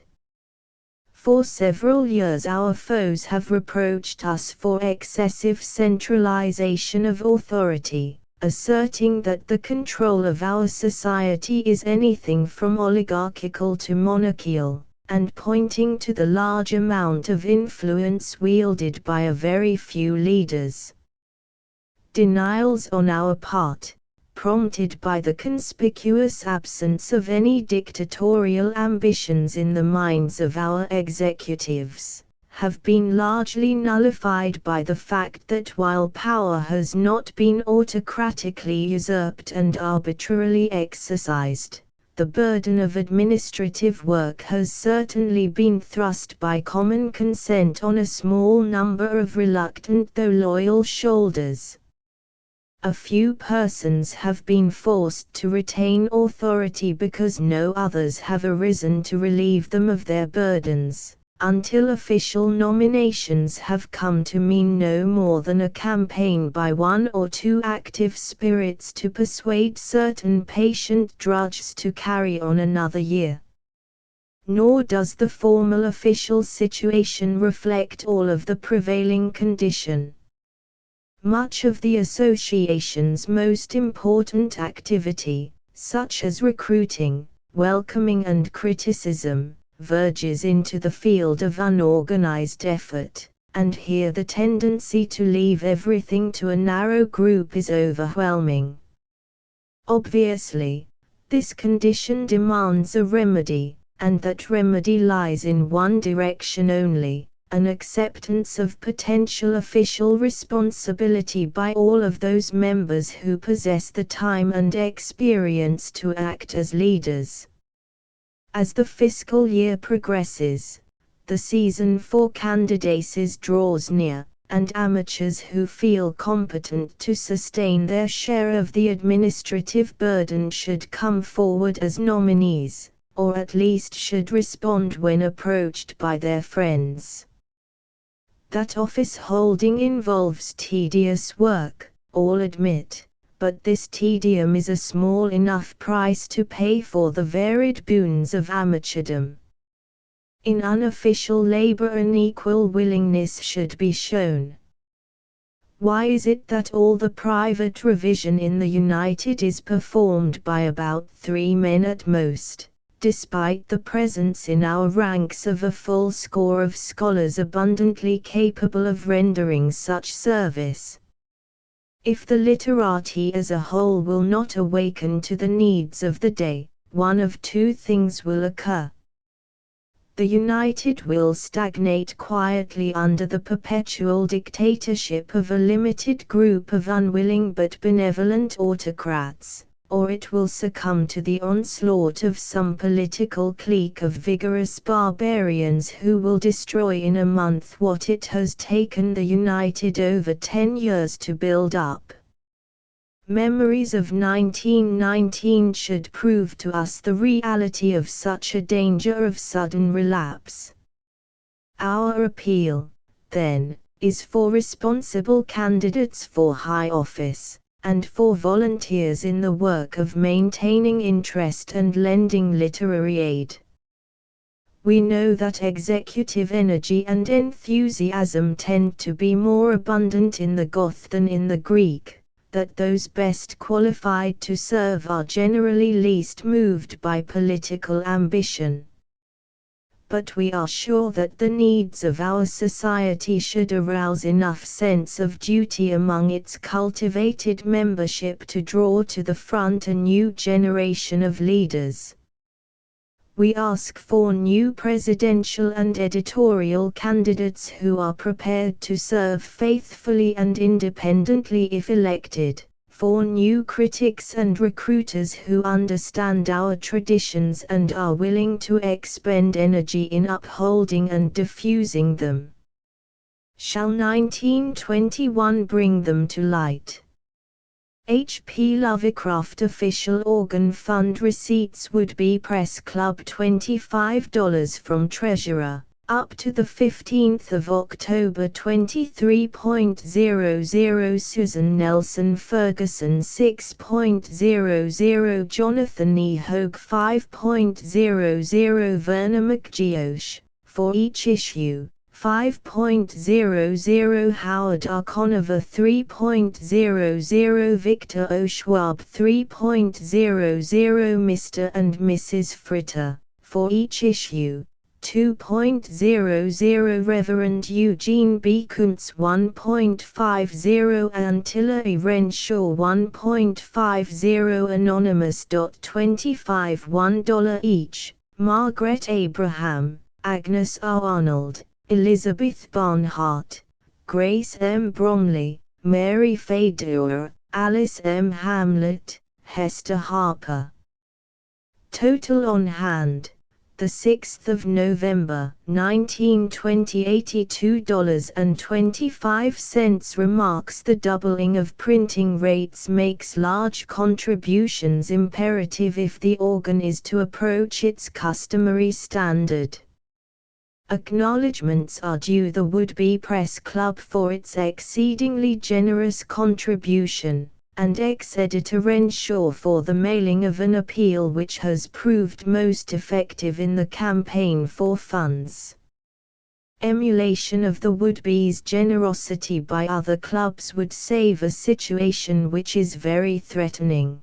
For several years our foes have reproached us for excessive centralization of authority, asserting that the control of our society is anything from oligarchical to monarchical, and pointing to the large amount of influence wielded by a very few leaders. Denials on our part, prompted by the conspicuous absence of any dictatorial ambitions in the minds of our executives, have been largely nullified by the fact that while power has not been autocratically usurped and arbitrarily exercised, the burden of administrative work has certainly been thrust by common consent on a small number of reluctant though loyal shoulders. A few persons have been forced to retain authority because no others have arisen to relieve them of their burdens, until official nominations have come to mean no more than a campaign by one or two active spirits to persuade certain patient drudges to carry on another year. Nor does the formal official situation reflect all of the prevailing condition. Much of the association's most important activity, such as recruiting, welcoming and criticism, verges into the field of unorganized effort, and here the tendency to leave everything to a narrow group is overwhelming. Obviously, this condition demands a remedy, and that remedy lies in one direction only: an acceptance of potential official responsibility by all of those members who possess the time and experience to act as leaders. As the fiscal year progresses, the season for candidacies draws near, and amateurs who feel competent to sustain their share of the administrative burden should come forward as nominees, or at least should respond when approached by their friends. That office holding involves tedious work, all admit, but this tedium is a small enough price to pay for the varied boons of amateurdom. In unofficial labor an equal willingness should be shown. Why is it that all the private revision in the United is performed by about 3 men at most, despite the presence in our ranks of a full score of scholars abundantly capable of rendering such service? If the literati as a whole will not awaken to the needs of the day, one of two things will occur. The United will stagnate quietly under the perpetual dictatorship of a limited group of unwilling but benevolent autocrats, or it will succumb to the onslaught of some political clique of vigorous barbarians who will destroy in a month what it has taken the United over 10 years to build up. Memories of 1919 should prove to us the reality of such a danger of sudden relapse. Our appeal, then, is for responsible candidates for high office, and for volunteers in the work of maintaining interest and lending literary aid. We know that executive energy and enthusiasm tend to be more abundant in the Goth than in the Greek, that those best qualified to serve are generally least moved by political ambition. But we are sure that the needs of our society should arouse enough sense of duty among its cultivated membership to draw to the front a new generation of leaders. We ask for new presidential and editorial candidates who are prepared to serve faithfully and independently if elected, for new critics and recruiters who understand our traditions and are willing to expend energy in upholding and diffusing them. Shall 1921 bring them to light? H.P. Lovecraft Official Organ Fund Receipts Would Be Press Club $25 from Treasurer, up to the 15th of October 23.00 Susan Nelson Ferguson 6.00 Jonathan E. Hogue 5.00 Verna McGeoch, for each issue. 5.00 Howard R. Conover 3.00 Victor O. Schwab 3.00 Mr. and Mrs. Fritter, for each issue. 2.00 Reverend Eugene B. Kuntz 1.50 Antilla E. Renshaw 1.50 Anonymous.25 $1 each, Margaret Abraham, Agnes R. Arnold, Elizabeth Barnhart, Grace M. Bromley, Mary Faye, Alice M. Hamlet, Hester Harper. Total on hand, the 6th of November, 1920 $82.25. Remarks: the doubling of printing rates makes large contributions imperative if the organ is to approach its customary standard. Acknowledgements are due the Would-Be Press Club for its exceedingly generous contribution, and ex-editor Renshaw for the mailing of an appeal which has proved most effective in the campaign for funds. Emulation of the would-be's generosity by other clubs would save a situation which is very threatening.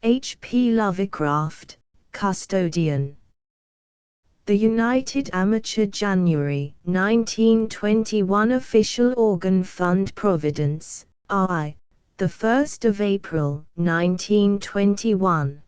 H.P. Lovecraft, Custodian. The United Amateur January 1921 Official Organ Fund Providence, I. The 1st of April 1921.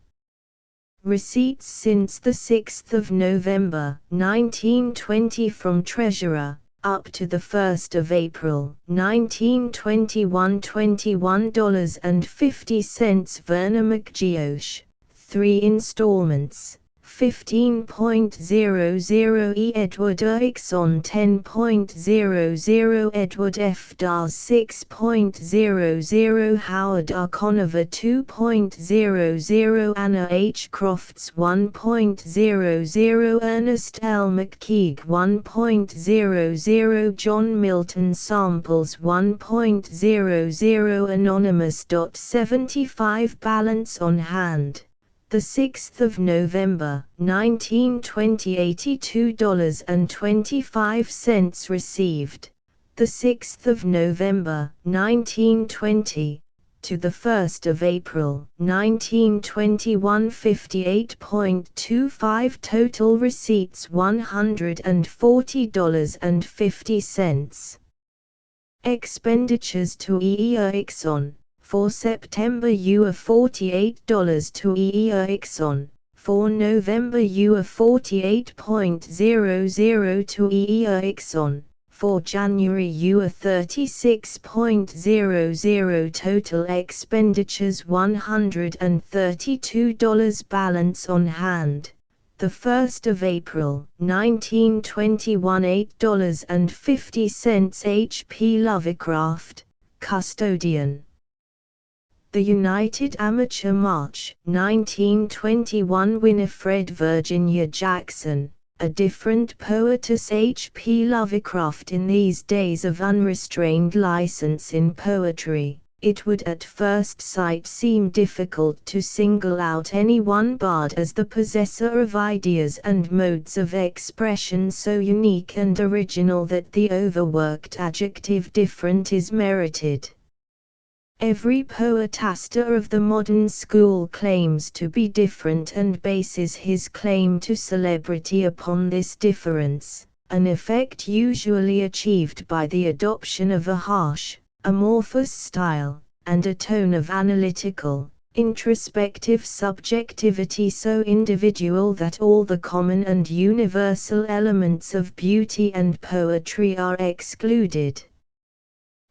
Receipts since the 6th of November 1920 from Treasurer, up to the 1st of April 1921 $21.50 Verna McGeoch, 3 installments. 15.00 E. Edward Erickson 10.00 Edward F. Dawes 6.00 Howard R. Conover 2.00 Anna H. Crofts 1.00 Ernest L. McKeague 1.00 John Milton Samples 1.00 Anonymous.75 Balance on hand, the 6th of November, 1920 $82.25 received, the 6th of November, 1920, to the 1st of April, 1921 $58.25 total receipts $140.50. Expenditures to E. Erickson. For September you are $48 to E. Erickson, for November you are $48.00 to E. Erickson, for January you are $36.00 total expenditures $132 balance on hand, the 1st of April, 1921 $8.50 H.P. Lovecraft, Custodian. The United Amateur March, 1921 Winifred Virginia Jackson, a different poetess H.P. Lovecraft. In these days of unrestrained license in poetry, it would at first sight seem difficult to single out any one bard as the possessor of ideas and modes of expression so unique and original that the overworked adjective different is merited. Every poetaster of the modern school claims to be different and bases his claim to celebrity upon this difference, an effect usually achieved by the adoption of a harsh, amorphous style, and a tone of analytical, introspective subjectivity so individual that all the common and universal elements of beauty and poetry are excluded.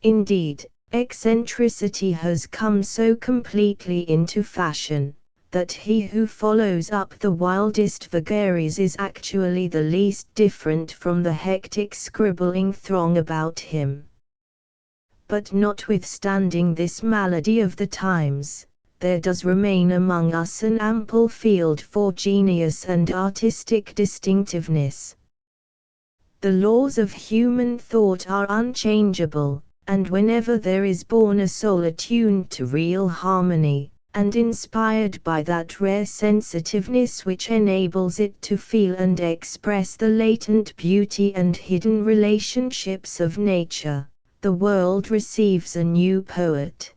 Indeed, eccentricity has come so completely into fashion, that he who follows up the wildest vagaries is actually the least different from the hectic scribbling throng about him. But notwithstanding this malady of the times, there does remain among us an ample field for genius and artistic distinctiveness. The laws of human thought are unchangeable, and whenever there is born a soul attuned to real harmony, and inspired by that rare sensitiveness which enables it to feel and express the latent beauty and hidden relationships of nature, the world receives a new poet.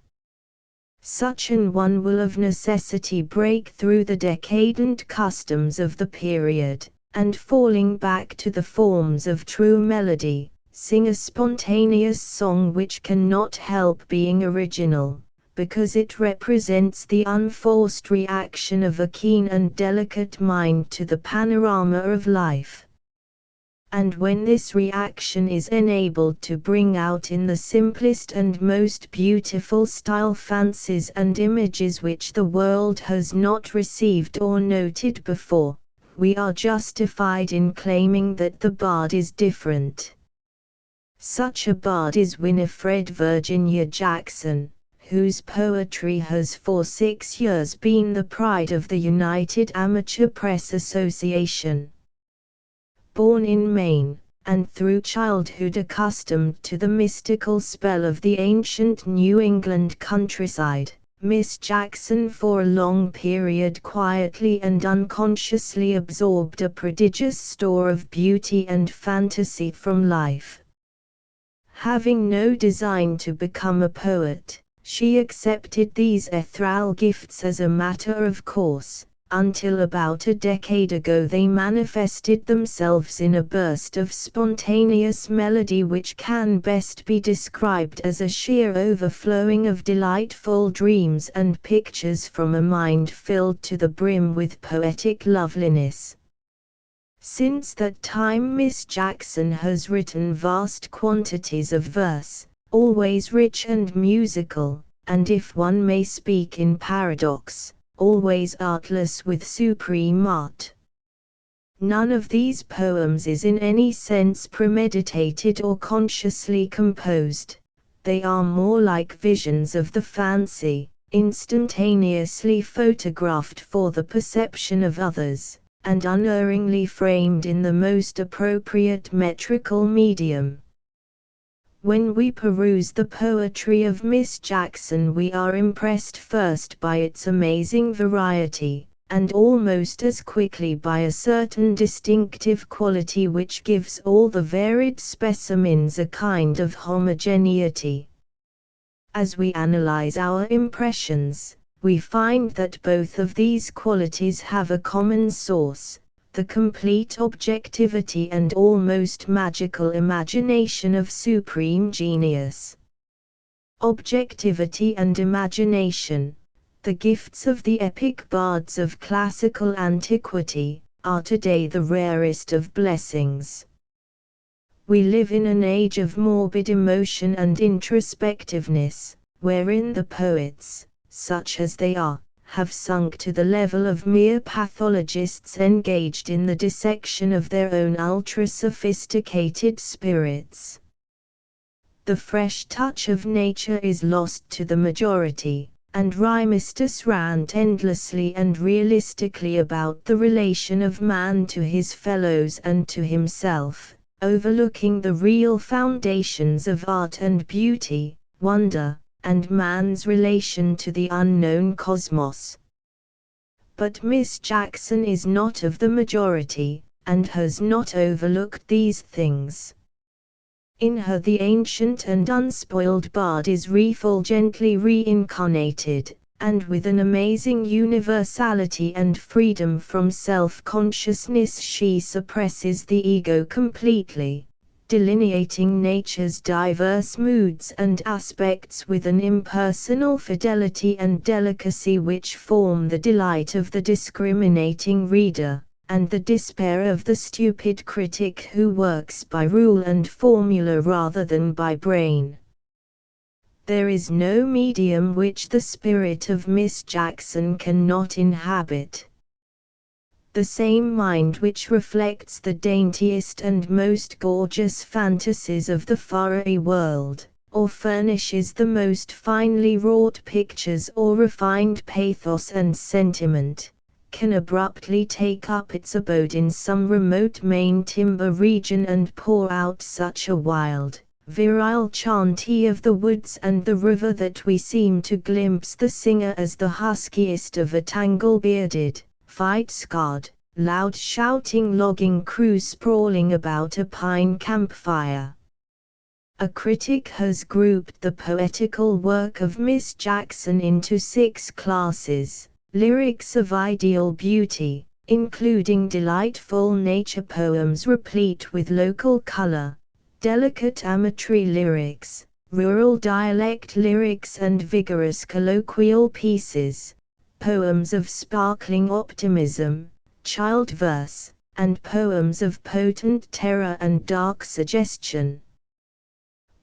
Such an one will of necessity break through the decadent customs of the period, and falling back to the forms of true melody, sing a spontaneous song which cannot help being original, because it represents the unforced reaction of a keen and delicate mind to the panorama of life. And when this reaction is enabled to bring out in the simplest and most beautiful style fancies and images which the world has not received or noted before, we are justified in claiming that the bard is different. Such a bard is Winifred Virginia Jackson, whose poetry has for 6 years been the pride of the United Amateur Press Association. Born in Maine, and through childhood accustomed to the mystical spell of the ancient New England countryside, Miss Jackson for a long period quietly and unconsciously absorbed a prodigious store of beauty and fantasy from life. Having no design to become a poet, she accepted these ethereal gifts as a matter of course, until about a decade ago they manifested themselves in a burst of spontaneous melody which can best be described as a sheer overflowing of delightful dreams and pictures from a mind filled to the brim with poetic loveliness. Since that time Miss Jackson has written vast quantities of verse, always rich and musical, and if one may speak in paradox, always artless with supreme art. None of these poems is in any sense premeditated or consciously composed. They are more like visions of the fancy, instantaneously photographed for the perception of others, and unerringly framed in the most appropriate metrical medium. When we peruse the poetry of Miss Jackson we are impressed first by its amazing variety, and almost as quickly by a certain distinctive quality which gives all the varied specimens a kind of homogeneity. As we analyze our impressions, we find that both of these qualities have a common source, the complete objectivity and almost magical imagination of supreme genius. Objectivity and imagination, the gifts of the epic bards of classical antiquity, are today the rarest of blessings. We live in an age of morbid emotion and introspectiveness, wherein the poets, such as they are, have sunk to the level of mere pathologists engaged in the dissection of their own ultra-sophisticated spirits. The fresh touch of nature is lost to the majority, and rhymisters rant endlessly and realistically about the relation of man to his fellows and to himself, overlooking the real foundations of art and beauty, wonder, and man's relation to the unknown cosmos. But Miss Jackson is not of the majority, and has not overlooked these things. In her the ancient and unspoiled bard is refulgently reincarnated, and with an amazing universality and freedom from self-consciousness she suppresses the ego completely, delineating nature's diverse moods and aspects with an impersonal fidelity and delicacy which form the delight of the discriminating reader, and the despair of the stupid critic who works by rule and formula rather than by brain. There is no medium which the spirit of Miss Jackson cannot inhabit. The same mind which reflects the daintiest and most gorgeous fantasies of the far-away world, or furnishes the most finely wrought pictures or refined pathos and sentiment, can abruptly take up its abode in some remote Maine timber region and pour out such a wild, virile chantey of the woods and the river that we seem to glimpse the singer as the huskiest of a tangle-bearded, fight-scarred, loud-shouting logging crew sprawling about a pine campfire. A critic has grouped the poetical work of Miss Jackson into 6 classes: lyrics of ideal beauty, including delightful nature poems replete with local color, delicate amatory lyrics, rural dialect lyrics and vigorous colloquial pieces, poems of sparkling optimism, child verse, and poems of potent terror and dark suggestion.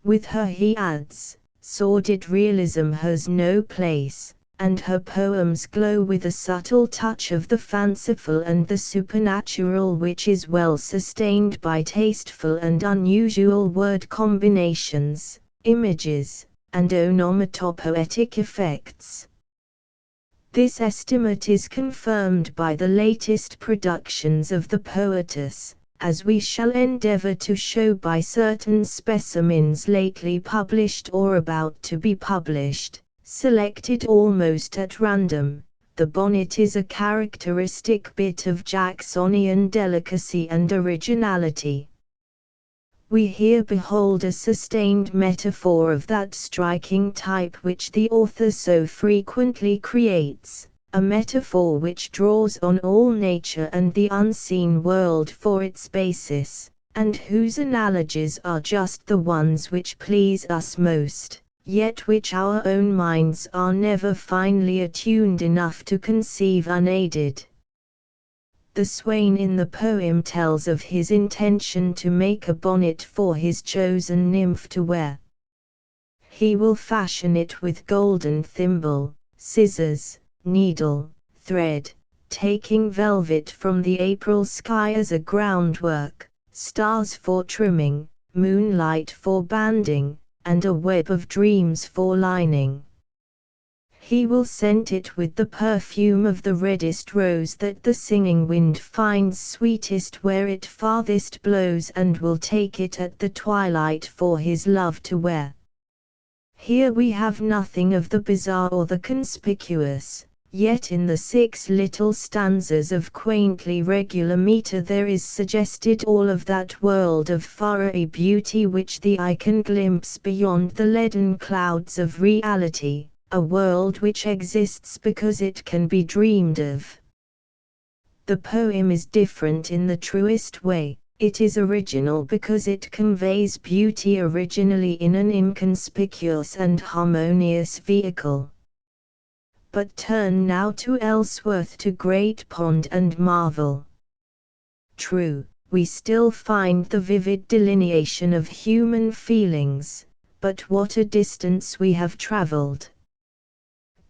With her, he adds, sordid realism has no place, and her poems glow with a subtle touch of the fanciful and the supernatural which is well sustained by tasteful and unusual word combinations, images, and onomatopoetic effects. This estimate is confirmed by the latest productions of the poetess, as we shall endeavor to show by certain specimens lately published or about to be published, selected almost at random. The bonnet is a characteristic bit of Jacksonian delicacy and originality. We here behold a sustained metaphor of that striking type which the author so frequently creates, a metaphor which draws on all nature and the unseen world for its basis, and whose analogies are just the ones which please us most, yet which our own minds are never finely attuned enough to conceive unaided. The swain in the poem tells of his intention to make a bonnet for his chosen nymph to wear. He will fashion it with golden thimble, scissors, needle, thread, taking velvet from the April sky as a groundwork, stars for trimming, moonlight for banding, and a web of dreams for lining. He will scent it with the perfume of the reddest rose that the singing wind finds sweetest where it farthest blows, and will take it at the twilight for his love to wear. Here we have nothing of the bizarre or the conspicuous, yet in the 6 little stanzas of quaintly regular meter there is suggested all of that world of far-away beauty which the eye can glimpse beyond the leaden clouds of reality. A world which exists because it can be dreamed of. The poem is different in the truest way. It is original because it conveys beauty originally in an inconspicuous and harmonious vehicle. But turn now to Ellsworth, to Great Pond, and marvel. True, we still find the vivid delineation of human feelings, but what a distance we have traveled.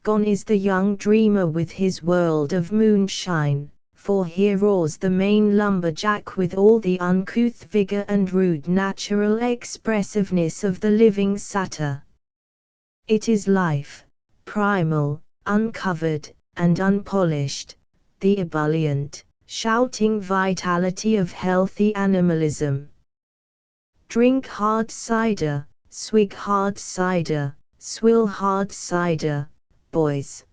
Gone is the young dreamer with his world of moonshine, for here roars the Maine lumberjack with all the uncouth vigor and rude natural expressiveness of the living satyr. It is life, primal, uncovered, and unpolished, the ebullient, shouting vitality of healthy animalism. Drink hard cider, swig hard cider, swill hard cider, boys.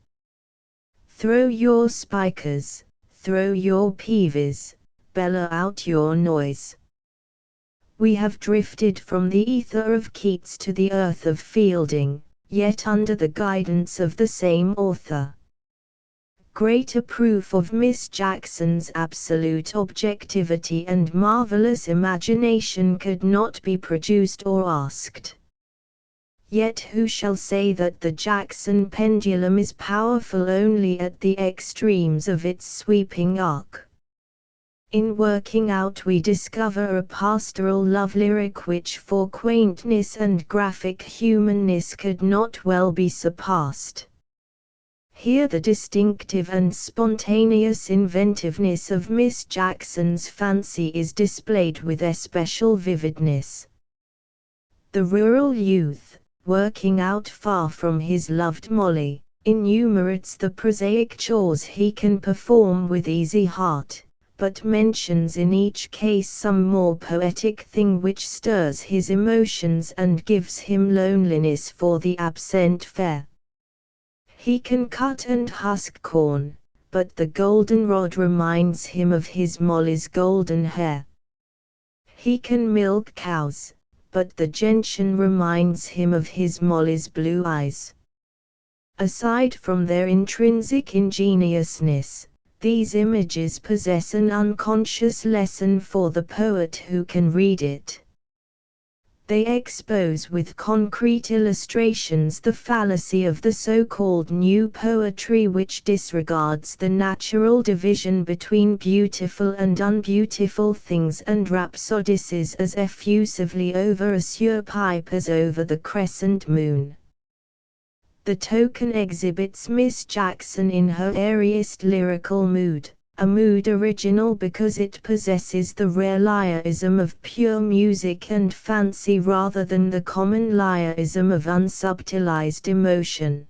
Throw your spikers, throw your peavies, bellow out your noise. We have drifted from the ether of Keats to the earth of Fielding, yet under the guidance of the same author. Greater proof of Miss Jackson's absolute objectivity and marvelous imagination could not be produced or asked. Yet who shall say that the Jackson pendulum is powerful only at the extremes of its sweeping arc? In working out we discover a pastoral love lyric which for quaintness and graphic humanness could not well be surpassed. Here the distinctive and spontaneous inventiveness of Miss Jackson's fancy is displayed with especial vividness. The rural youth, working out far from his loved Molly, enumerates the prosaic chores he can perform with easy heart, but mentions in each case some more poetic thing which stirs his emotions and gives him loneliness for the absent fair. He can cut and husk corn, but the goldenrod reminds him of his Molly's golden hair. He can milk cows, but the gentian reminds him of his Molly's blue eyes. Aside from their intrinsic ingeniousness, these images possess an unconscious lesson for the poet who can read it. They expose with concrete illustrations the fallacy of the so-called new poetry which disregards the natural division between beautiful and unbeautiful things and rhapsodizes as effusively over a sewer pipe as over the crescent moon. The token exhibits Miss Jackson in her airiest lyrical mood, a mood original because it possesses the rare lyrism of pure music and fancy rather than the common lyrism of unsubtilized emotion.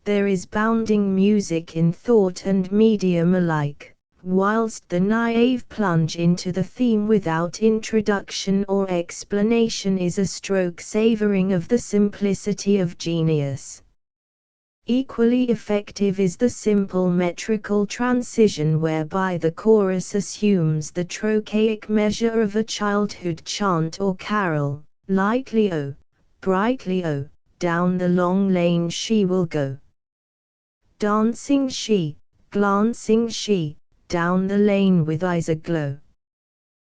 There is bounding music in thought and medium alike, whilst the naive plunge into the theme without introduction or explanation is a stroke savouring of the simplicity of genius. Equally effective is the simple metrical transition whereby the chorus assumes the trochaic measure of a childhood chant or carol, lightly oh, brightly oh, down the long lane she will go. Dancing she, glancing she, down the lane with eyes aglow.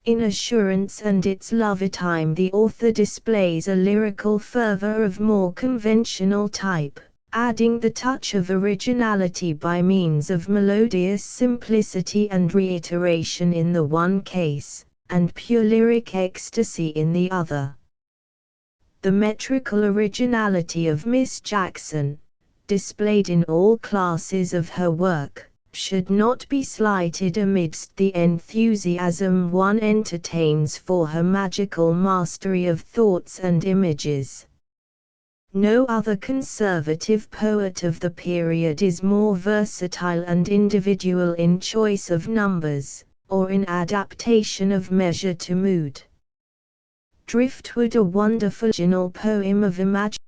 In Assurance and Its Lovetime the author displays a lyrical fervor of more conventional type, adding the touch of originality by means of melodious simplicity and reiteration in the one case, and pure lyric ecstasy in the other. The metrical originality of Miss Jackson, displayed in all classes of her work, should not be slighted amidst the enthusiasm one entertains for her magical mastery of thoughts and images. No other conservative poet of the period is more versatile and individual in choice of numbers, or in adaptation of measure to mood. Driftwood, a wonderful original poem of imagination.